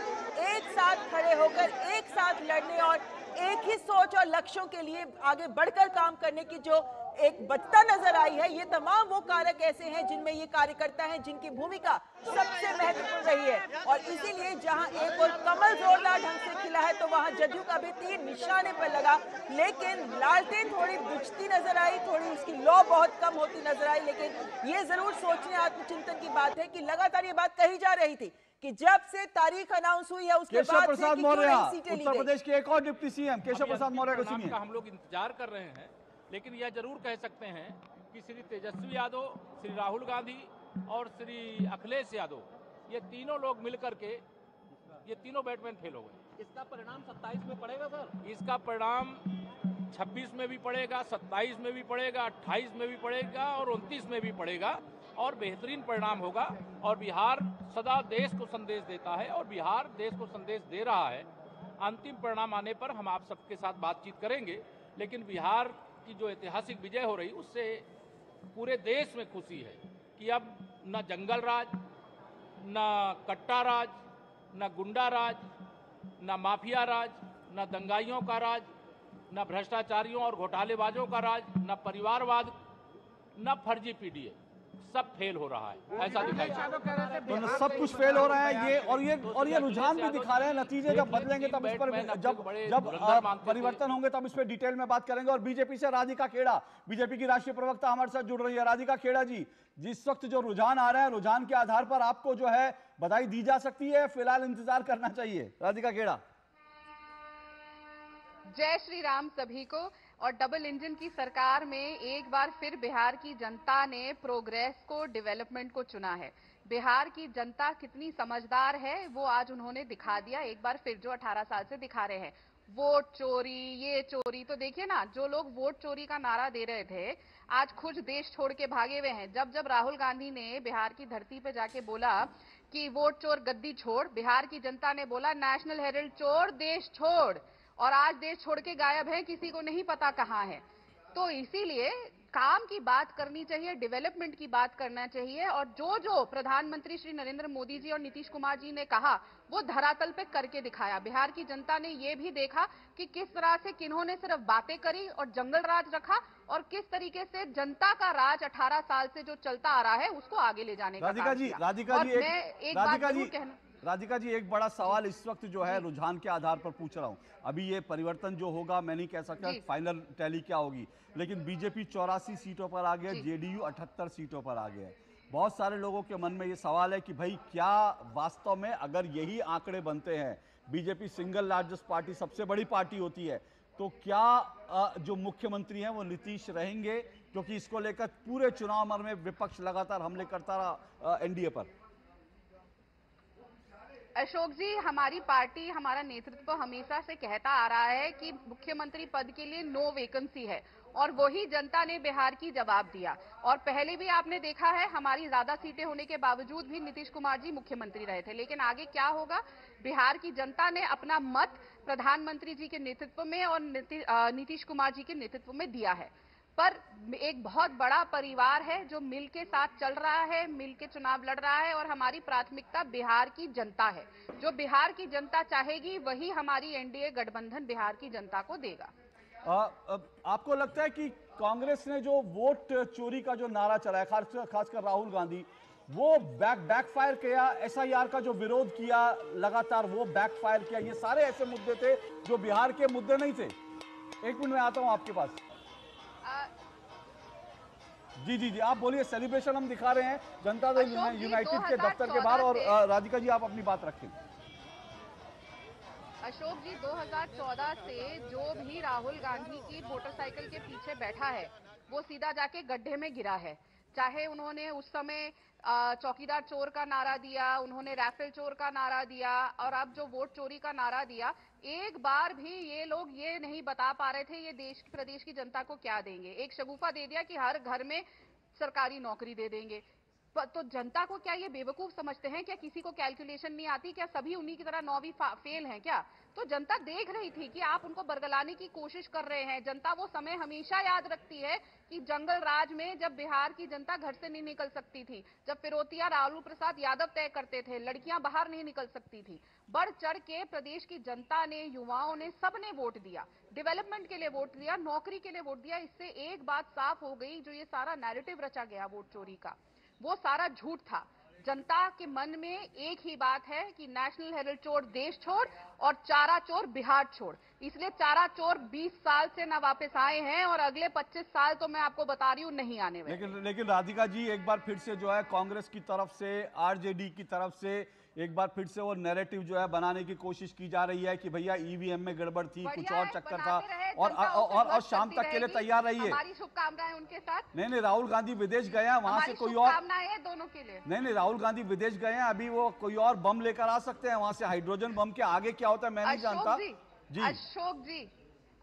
एक साथ खड़े होकर एक साथ लड़ने और एक ही सोच और लक्ष्यों के लिए आगे बढ़कर काम करने की जो एक बचता नजर आई है, ये तमाम वो कारक ऐसे हैं जिनमें ये कार्यकर्ता हैं जिनकी भूमिका सबसे महत्वपूर्ण रही है। और इसीलिए जहां एक और कमल जोरदार ढंग से खिला है तो वहां जदयू का भी तीर निशाने पर लगा, लेकिन लालटेन थोड़ी बुझती नजर आई, थोड़ी उसकी लौ बहुत कम होती नजर आई। लेकिन ये जरूर सोचने आत्मचिंतन की बात है कि लगातार ये बात कही जा रही थी कि जब से तारीख अनाउंस हुई है उसके बाद प्रसाद मौर्य, उत्तर प्रदेश के एक और डिप्टी सीएम केशव प्रसाद मौर्य को सुनिए। हम लोग इंतजार कर रहे हैं, लेकिन यह जरूर कह सकते हैं कि श्री तेजस्वी यादव, श्री राहुल गांधी और श्री अखिलेश यादव, ये तीनों लोग मिलकर के ये तीनों बैटमैन फेल हो गए। इसका परिणाम 27 में पड़ेगा सर? इसका परिणाम 26 में भी पड़ेगा, 27 में भी पड़ेगा, 28 में भी पड़ेगा और 29 में भी पड़ेगा, और बेहतरीन परिणाम होगा। और बिहार सदा देश को संदेश देता है और बिहार देश को संदेश दे रहा है। अंतिम परिणाम आने पर हम आप सबके साथ बातचीत करेंगे, लेकिन बिहार की जो ऐतिहासिक विजय हो रही उससे पूरे देश में खुशी है कि अब न जंगल राज, न कट्टा राज, न गुंडा राज, न माफिया राज, न दंगाइयों का राज, न भ्रष्टाचारियों और घोटालेबाजों का राज, न परिवारवाद, न फर्जी पीडीए, सब फेल हो रहा है, ऐसा दिखाई तो सब कुछ फेल हो रहा है। ये रुझान भी दिखा रहे हैं। नतीजे जब बदलेंगे तब इस पर जब परिवर्तन होंगे तब इस पर डिटेल में बात करेंगे। और बीजेपी से राधिका खेड़ा, बीजेपी की राष्ट्रीय प्रवक्ता हमारे साथ जुड़ रही है। राधिका खेड़ा जी, जिस वक्त जो रुझान आ रहा है, रुझान के आधार पर आपको जो है बधाई दी जा सकती है, फिलहाल इंतजार करना चाहिए? राधिका खेड़ा। जय श्री राम सभी को। और डबल इंजन की सरकार में एक बार फिर बिहार की जनता ने प्रोग्रेस को, डेवलपमेंट को चुना है। बिहार की जनता कितनी समझदार है वो आज उन्होंने दिखा दिया एक बार फिर, जो 18 साल से दिखा रहे हैं। वोट चोरी, ये चोरी, तो देखिए ना, जो लोग वोट चोरी का नारा दे रहे थे आज खुद देश छोड़ के भागे हुए हैं। जब राहुल गांधी ने बिहार की धरती पे जाके बोला कि वोट चोर गद्दी छोड़, बिहार की जनता ने बोला नेशनल हेराल्ड चोर देश छोड़, और आज देश छोड़ के गायब है, किसी को नहीं पता कहां है। तो इसीलिए काम की बात करनी चाहिए, डेवलपमेंट की बात करना चाहिए, और जो प्रधानमंत्री श्री नरेंद्र मोदी जी और नीतीश कुमार जी ने कहा वो धरातल पे करके दिखाया। बिहार की जनता ने ये भी देखा कि किस तरह से किन्होंने सिर्फ बातें करी और जंगल राज रखा, और किस तरीके से जनता का राज 18 साल से जो चलता आ रहा है उसको आगे ले जाने का काम किया। राधिका जी, एक बड़ा सवाल इस वक्त जो है रुझान के आधार पर पूछ रहा हूं। अभी ये परिवर्तन जो होगा, मैं नहीं कह सकता फाइनल टैली क्या होगी, लेकिन बीजेपी 84 सीटों पर आ गया, जेडीयू 78 सीटों पर आ गया है। बहुत सारे लोगों के मन में ये सवाल है कि भाई क्या वास्तव में अगर यही आंकड़े बनते हैं, बीजेपी सिंगल लार्जेस्ट पार्टी, सबसे बड़ी पार्टी होती है, तो क्या जो मुख्यमंत्री हैं वो नीतीश रहेंगे? क्योंकि इसको लेकर पूरे चुनाव भर में विपक्ष लगातार हमले करता रहा एनडीए पर। अशोक जी, हमारी पार्टी, हमारा नेतृत्व हमेशा से कहता आ रहा है कि मुख्यमंत्री पद के लिए नो वैकेंसी है, और वही जनता ने बिहार की जवाब दिया। और पहले भी आपने देखा है, हमारी ज्यादा सीटें होने के बावजूद भी नीतीश कुमार जी मुख्यमंत्री रहे थे। लेकिन आगे क्या होगा, बिहार की जनता ने अपना मत प्रधानमंत्री जी के नेतृत्व में और नीतीश कुमार जी के नेतृत्व में दिया है। पर एक बहुत बड़ा परिवार है जो मिल के साथ चल रहा है, मिल के चुनाव लड़ रहा है, और हमारी प्राथमिकता बिहार की जनता है। जो बिहार की जनता चाहेगी वही हमारी एनडीए गठबंधन बिहार की जनता को देगा। आपको लगता है कि कांग्रेस ने जो वोट चोरी का जो नारा चलाया, खासकर राहुल गांधी, वो बैकफायर किया। एसआईआर का जो विरोध किया लगातार, वो बैकफायर किया। ये सारे ऐसे मुद्दे थे जो बिहार के मुद्दे नहीं थे। एक मिनट में आता हूं आपके पास। जी, आप बोलिए। सेलिब्रेशन हम दिखा रहे हैं जनता दल यूनाइटेड के दफ्तर के बाहर, और राधिका जी आप अपनी बात रखें। अशोक जी, 2014 से जो भी राहुल गांधी की मोटरसाइकिल के पीछे बैठा है वो सीधा जाके गड्ढे में गिरा है। चाहे उन्होंने उस समय चौकीदार चोर का नारा दिया, उन्होंने राफेल चोर का नारा दिया, और अब जो वोट चोरी का नारा दिया, एक बार भी ये लोग ये नहीं बता पा रहे थे ये देश प्रदेश की जनता को क्या देंगे। एक शगुफा दे दिया कि हर घर में सरकारी नौकरी दे देंगे। तो जनता को क्या ये बेवकूफ समझते हैं? क्या किसी को कैलकुलेशन नहीं आती? क्या सभी उन्हीं की तरह 9वीं फेल हैं क्या? तो जनता देख रही थी कि आप उनको बरगलाने की कोशिश कर रहे हैं। जनता वो समय हमेशा याद रखती है कि जंगल राज में जब बिहार की जनता घर से नहीं निकल सकती थी, जब फिरौतिया लालू प्रसाद यादव तय करते थे, लड़कियां बाहर नहीं निकल सकती थी, बढ़ चढ़ के प्रदेश की जनता ने, युवाओं ने, सबने वोट दिया, डेवलपमेंट के लिए वोट दिया, नौकरी के लिए वोट दिया। इससे एक बात साफ हो गई, जो ये सारा नैरेटिव रचा गया वोट चोरी का, वो सारा झूठ था। जनता के मन में एक ही बात है कि नेशनल हेराल्ड चोर देश छोड़ और चारा चोर बिहार छोड़। इसलिए चारा चोर 20 साल से ना वापस आए हैं, और अगले 25 साल तो मैं आपको बता रही हूँ नहीं आने वाले। लेकिन राधिका जी, एक बार फिर से जो है कांग्रेस की तरफ से, आरजेडी की तरफ से एक बार फिर से वो नैरेटिव जो है बनाने की कोशिश की जा रही है कि भैया ईवीएम में गड़बड़ थी, कुछ और चक्कर था, और शाम तक के लिए तैयार रहिए। हमारी शुभकामनाएं उनके साथ। नहीं, राहुल गांधी विदेश गए हैं, वहां से कोई और शुभकामनाएं हैं दोनों के लिए। नहीं, राहुल गांधी विदेश गए हैं, अभी वो कोई और बम लेकर आ सकते हैं वहां से। हाइड्रोजन बम के आगे क्या होता है मैं नहीं जानता।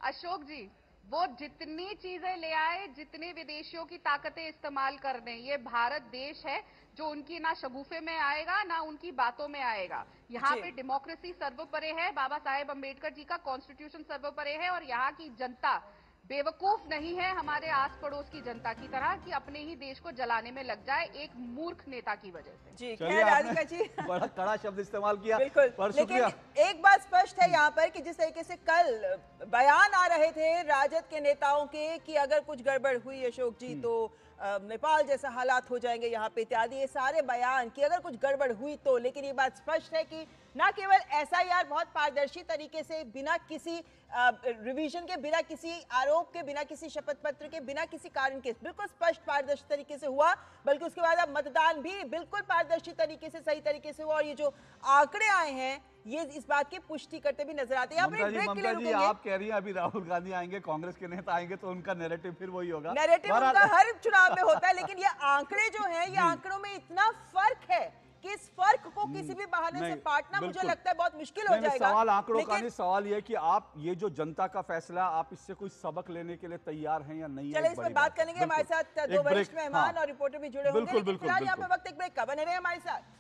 अशोक जी, वो जितनी चीजें ले आए, जितने विदेशियों की ताकतें इस्तेमाल कर दें, ये भारत देश है जो उनकी ना शगुफे में आएगा ना उनकी बातों में आएगा। यहाँ पे डेमोक्रेसी सर्वोपरि है, बाबा साहेब अंबेडकर जी का कॉन्स्टिट्यूशन सर्वोपरि है, और यहाँ की जनता बेवकूफ नहीं है हमारे आस पड़ोस की जनता की तरह कि अपने ही देश को जलाने में लग जाए एक मूर्ख नेता की वजह से। जी, खैर राधिका जी, बड़ा कड़ा शब्द इस्तेमाल किया। बिल्कुल, पर लेकिन एक बात स्पष्ट है यहाँ पर कि जिस तरीके से कल बयान आ रहे थे राजद के नेताओं के कि अगर कुछ गड़बड़ हुई अशोक जी तो नेपाल जैसा हालात हो जाएंगे यहाँ पे इत्यादि, ये सारे बयान कि अगर कुछ गड़बड़ हुई तो, लेकिन ये बात स्पष्ट है कि न केवल एसआईआर बहुत पारदर्शी तरीके से, बिना किसी रिवीजन के, बिना किसी आरोप के, बिना किसी शपथ पत्र के, बिना किसी कारण के, बिल्कुल स्पष्ट पारदर्शी तरीके से हुआ, बल्कि उसके बाद अब मतदान भी बिल्कुल पारदर्शी तरीके से, सही तरीके से हुआ। और ये जो आंकड़े आए हैं ये इस बात की पुष्टि करते भी नजर आते हैं। ममता जी, आप कह रही हैं अभी राहुल गांधी आएंगे, कांग्रेस के नेता आएंगे, तो उनका नैरेटिव फिर वही होगा। नैरेटिव उनका हर चुनाव में होता है, लेकिन ये आंकड़े जो हैं, ये आंकड़ों में इतना फर्क है कि इस फर्क को किसी भी बहाने से पाटना मुझे लगता है बहुत मुश्किल हो जाएगा। सवाल आंकड़ों का नहीं, सवाल ये कि आप ये जो जनता का फैसला, आप इससे कोई सबक लेने के लिए तैयार हैं या नहीं? चलिए इस पर बात करेंगे। हमारे साथ दो वरिष्ठ मेहमान और रिपोर्टर भी जुड़े होंगे। फिलहाल यहाँ पे वक्त एक ब्रेक का, बने रहे हमारे साथ।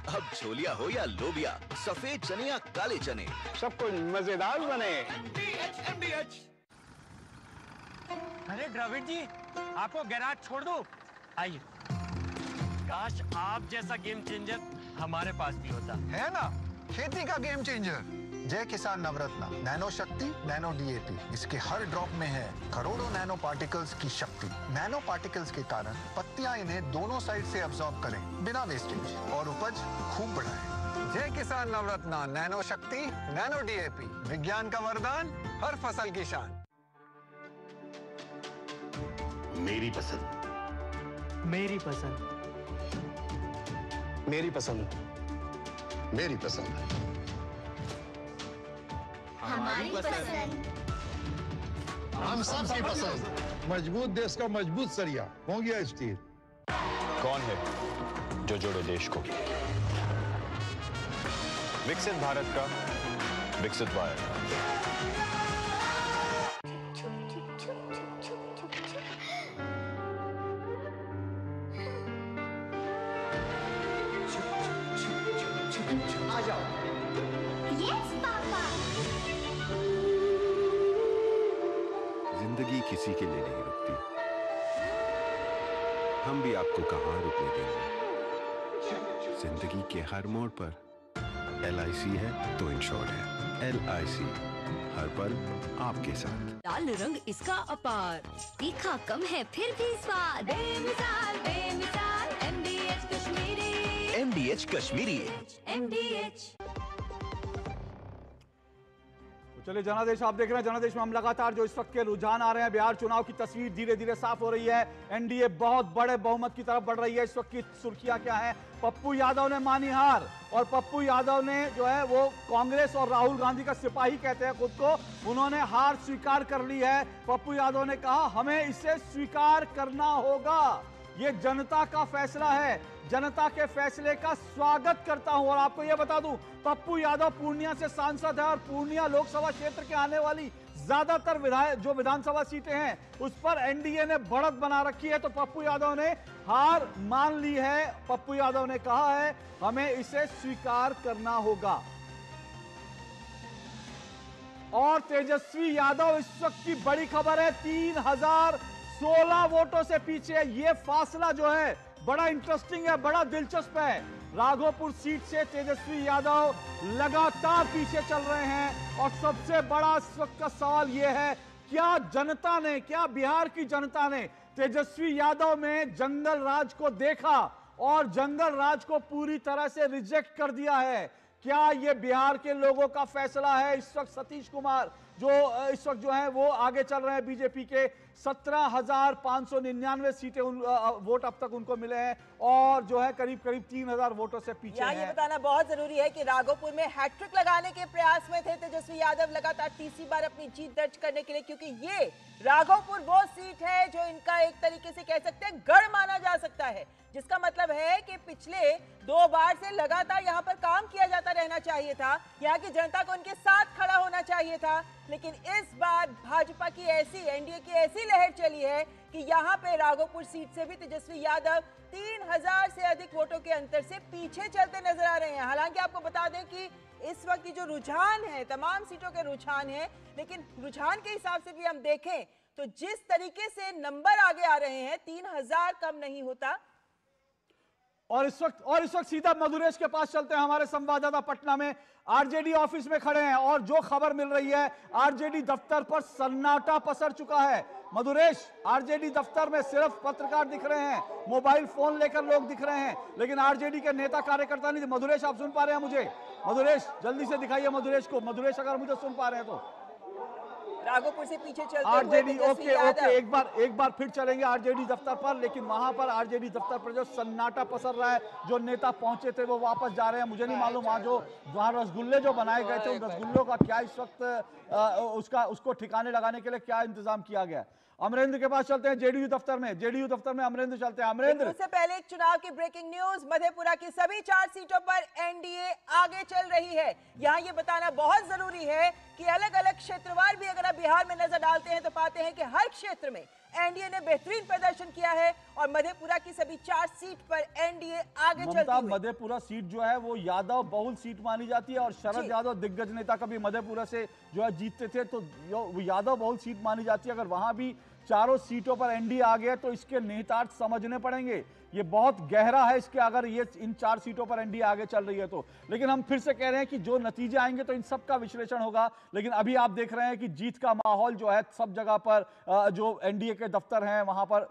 अब छोलिया हो या लोबिया, सफेद चने या काले चने, सब कुछ मजेदार बने। अरे द्रविड़ जी, आपको गैराज छोड़ दूं? आइए। काश आप जैसा गेम चेंजर हमारे पास भी होता। है ना, खेती का गेम चेंजर जय किसान नवरत्न, नैनो शक्ति, नैनो डीएपी, इसके हर ड्रॉप में है करोड़ों नैनो पार्टिकल्स की शक्ति। नैनो पार्टिकल्स के कारण पत्तियां इन्हें दोनों साइड से अब्सॉर्ब करें बिना वेस्टेज, और उपज खूब बढ़ाएं। जय किसान नवरत्न, नैनो शक्ति, नैनो डीएपी, विज्ञान का वरदान, हर फसल की शान। मेरी पसंद, मेरी पसंद, मेरी पसंद, मेरी पसंद, हमारी पसंद, हम सबकी पसंद। मजबूत देश का मजबूत सरिया हो गया स्टील। कौन है जो जोड़े देश को? विकसित भारत का विकसित वायर। आ जाओ। Yes papa. जिंदगी किसी के लिए नहीं रुकती, हम भी आपको कहां रुकने देंगे। जिंदगी के हर मोड़ पर LIC है तो इंश्योर्ड है। LIC हर पल आपके साथ। लाल रंग इसका अपार, तीखा कम है फिर भी स्वाद। बेमिसाल बेमिसाल MDH Kashmiri. MDH Kashmiri. MDH। चलिए जनादेश आप देख रहे हैं। जनादेश में हम लगातार जो इस वक्त के रुझान आ रहे हैं, बिहार चुनाव की तस्वीर धीरे धीरे साफ हो रही है। एनडीए बहुत बड़े बहुमत की तरफ बढ़ रही है। इस वक्त की सुर्खियां क्या है? पप्पू यादव ने मानी हार, और पप्पू यादव ने जो है वो कांग्रेस और राहुल गांधी का सिपाही कहते हैं खुद को, उन्होंने हार स्वीकार कर ली है। पप्पू यादव ने कहा हमें इसे स्वीकार करना होगा, ये जनता का फैसला है, जनता के फैसले का स्वागत करता हूं। और आपको यह बता दूं, पप्पू यादव पूर्णिया से सांसद है और पूर्णिया लोकसभा क्षेत्र के आने वाली ज्यादातर जो विधानसभा सीटें हैं उस पर एनडीए ने बढ़त बना रखी है। तो पप्पू यादव ने हार मान ली है। पप्पू यादव ने कहा है हमें इसे स्वीकार करना होगा। और तेजस्वी यादव इस वक्त की बड़ी खबर है, 3016 वोटों से पीछे। ये फासला जो है बड़ा इंटरेस्टिंग है, बड़ा दिलचस्प है। राघोपुर सीट से तेजस्वी यादव लगातार पीछे चल रहे हैं। और सबसे बड़ा इस वक्त का सवाल यह है, क्या जनता ने, क्या बिहार की जनता ने तेजस्वी यादव में जंगल राज को देखा और जंगल राज को पूरी तरह से रिजेक्ट कर दिया है? क्या ये बिहार के लोगों का फैसला है? इस वक्त सतीश कुमार जो इस वक्त जो है वो आगे चल रहे हैं बीजेपी के, 17,599 सीटें वोट अब तक उनको मिले हैं और जो है करीब करीब 3,000 वोटों से पीछे हैं। ये बताना बहुत जरूरी है कि राघोपुर में हैट्रिक लगाने के प्रयास में थे तेजस्वी यादव लगातार तीसरी बार अपनी जीत दर्ज करने के लिए, क्योंकि ये राघोपुर वो सीट है जो इनका एक तरीके से कह सकते हैं गढ़ माना जा सकता है, जिसका मतलब है कि पिछले 2 बार से लगातार यहाँ पर काम किया जाता रहना चाहिए था, यहाँ की जनता को उनके साथ खड़ा होना चाहिए था। लेकिन इस बार भाजपा की ऐसी, एनडीए की ऐसी लहर चली है कि यहाँ पे राघोपुर सीट से भी तेजस्वी यादव 3000 से अधिक वोटों के अंतर से पीछे चलते नजर आ रहे हैं। हालांकि आपको बता दें कि इस वक्त जो रुझान है, तमाम सीटों के रुझान है, लेकिन रुझान के हिसाब से भी हम देखें तो जिस तरीके से नंबर आगे आ रहे हैं, 3000 कम नहीं होता। और इस वक्त सीधा मधुरेश के पास चलते हैं। हमारे संवाददाता पटना में आरजेडी ऑफिस में खड़े हैं और जो खबर मिल रही है, आरजेडी दफ्तर पर सन्नाटा पसर चुका है। मधुरेश, आरजेडी दफ्तर में सिर्फ पत्रकार दिख रहे हैं, मोबाइल फोन लेकर लोग दिख रहे हैं, लेकिन आरजेडी के नेता कार्यकर्ता नहीं। मधुरेश, आप सुन पा रहे हैं मुझे? मधुरेश, जल्दी से दिखाइए मधुरेश को। मधुरेश, अगर मुझे सुन पा रहे हैं तो। राघोपुर से पीछे चलते आरजेडी, ओके, एक बार फिर चलेंगे आरजेडी दफ्तर पर, लेकिन वहां पर आरजेडी दफ्तर पर जो सन्नाटा पसर रहा है, जो नेता पहुंचे थे वो वापस जा रहे हैं। मुझे नहीं मालूम वहां रसगुल्ले जो बनाए गए थे, उन रसगुल्लों का क्या इस वक्त उसको ठिकाने लगाने के लिए क्या इंतजाम किया गया। अमरेंद्र के पास चलते हैं, जेडीयू दफ्तर में अमरेंद्र चलते हैं। अमरेंद्र, उससे पहले एक चुनाव की ब्रेकिंग न्यूज, मधेपुरा की सभी 4 सीटों पर एनडीए आगे चल रही है। यहाँ ये बताना बहुत जरूरी है कि अलग अलग क्षेत्रवार भी अगर आप बिहार में नजर डालते हैं तो पाते हैं कि हर क्षेत्र में एनडीए ने बेहतरीन प्रदर्शन किया है और मधेपुरा की सभी 4 सीट पर एनडीए आगे चलती है। मधेपुरा सीट जो है वो यादव बहुल सीट मानी जाती है और शरद यादव दिग्गज नेता कभी मधेपुरा से जो है जीतते थे, तो वो यादव बहुल सीट मानी जाती है। अगर वहां भी चारों सीटों पर एनडीए आ गया तो इसके निहितार्थ समझने पड़ेंगे। ये बहुत गहरा है इसके, अगर ये इन 4 सीटों पर एनडीए आगे चल रही है तो। लेकिन हम फिर से कह रहे हैं कि जो नतीजे आएंगे तो इन सब का विश्लेषण होगा। लेकिन अभी आप देख रहे हैं कि जीत का माहौल जो है सब जगह पर, जो एनडीए के दफ्तर हैं वहां पर।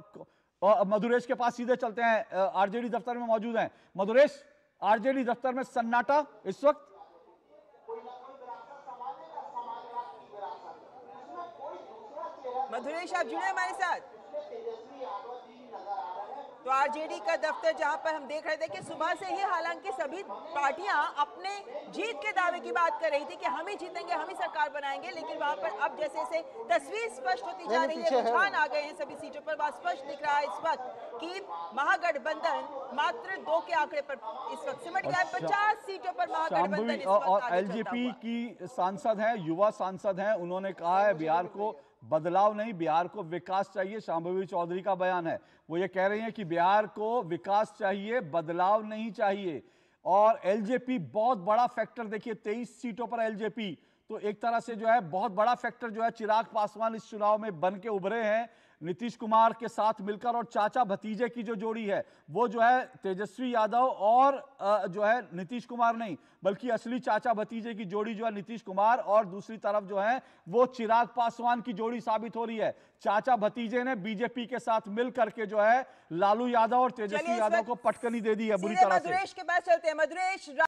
मधुरेश के पास सीधे चलते हैं, आरजेडी दफ्तर में मौजूद हैं। मधुरेश, आरजेडी दफ्तर में सन्नाटा इस वक्त। मधुरेश, आप जुड़े हमारे साथ। तो आरजेडी का दफ्तर जहां पर हम देख रहे थे कि सुबह से ही हालांकि सभी पार्टियां अपने जीत के दावे की बात कर रही थी कि हम ही जीतेंगे, हम ही सरकार बनाएंगे, लेकिन वहां पर अब जैसे जैसे तस्वीर स्पष्ट होती जा रही है, रुझान आ गए हैं सभी सीटों पर। वहां स्पष्ट दिख रहा है इस वक्त कि महागठबंधन मात्र 2 के आंकड़े पर इस वक्त सिमट गया है। 50 सीटों पर महागठबंधन इस वक्त और एलजेपी की सांसद हैं, युवा सांसद हैं, उन्होंने कहा है बिहार को बदलाव नहीं, बिहार को विकास चाहिए। शांभवी चौधरी का बयान है, वो ये कह रही हैं कि बिहार को विकास चाहिए, बदलाव नहीं चाहिए। और एलजेपी बहुत बड़ा फैक्टर, देखिए 23 सीटों पर एलजेपी, तो एक तरह से जो है बहुत बड़ा फैक्टर जो है चिराग पासवान इस चुनाव में बन के उभरे हैं। नीतीश कुमार के साथ मिलकर और चाचा भतीजे की जो जोड़ी है वो जो है तेजस्वी यादव और जो है नीतीश कुमार नहीं, बल्कि असली चाचा भतीजे की जोड़ी जो है नीतीश कुमार और दूसरी तरफ जो है वो चिराग पासवान की जोड़ी साबित हो रही है। चाचा भतीजे ने बीजेपी के साथ मिल करके जो है लालू यादव और तेजस्वी यादव को पटकनी दे दी है बुरी तरह से। मधुरेश के पास चलते हैं। मधुरेश,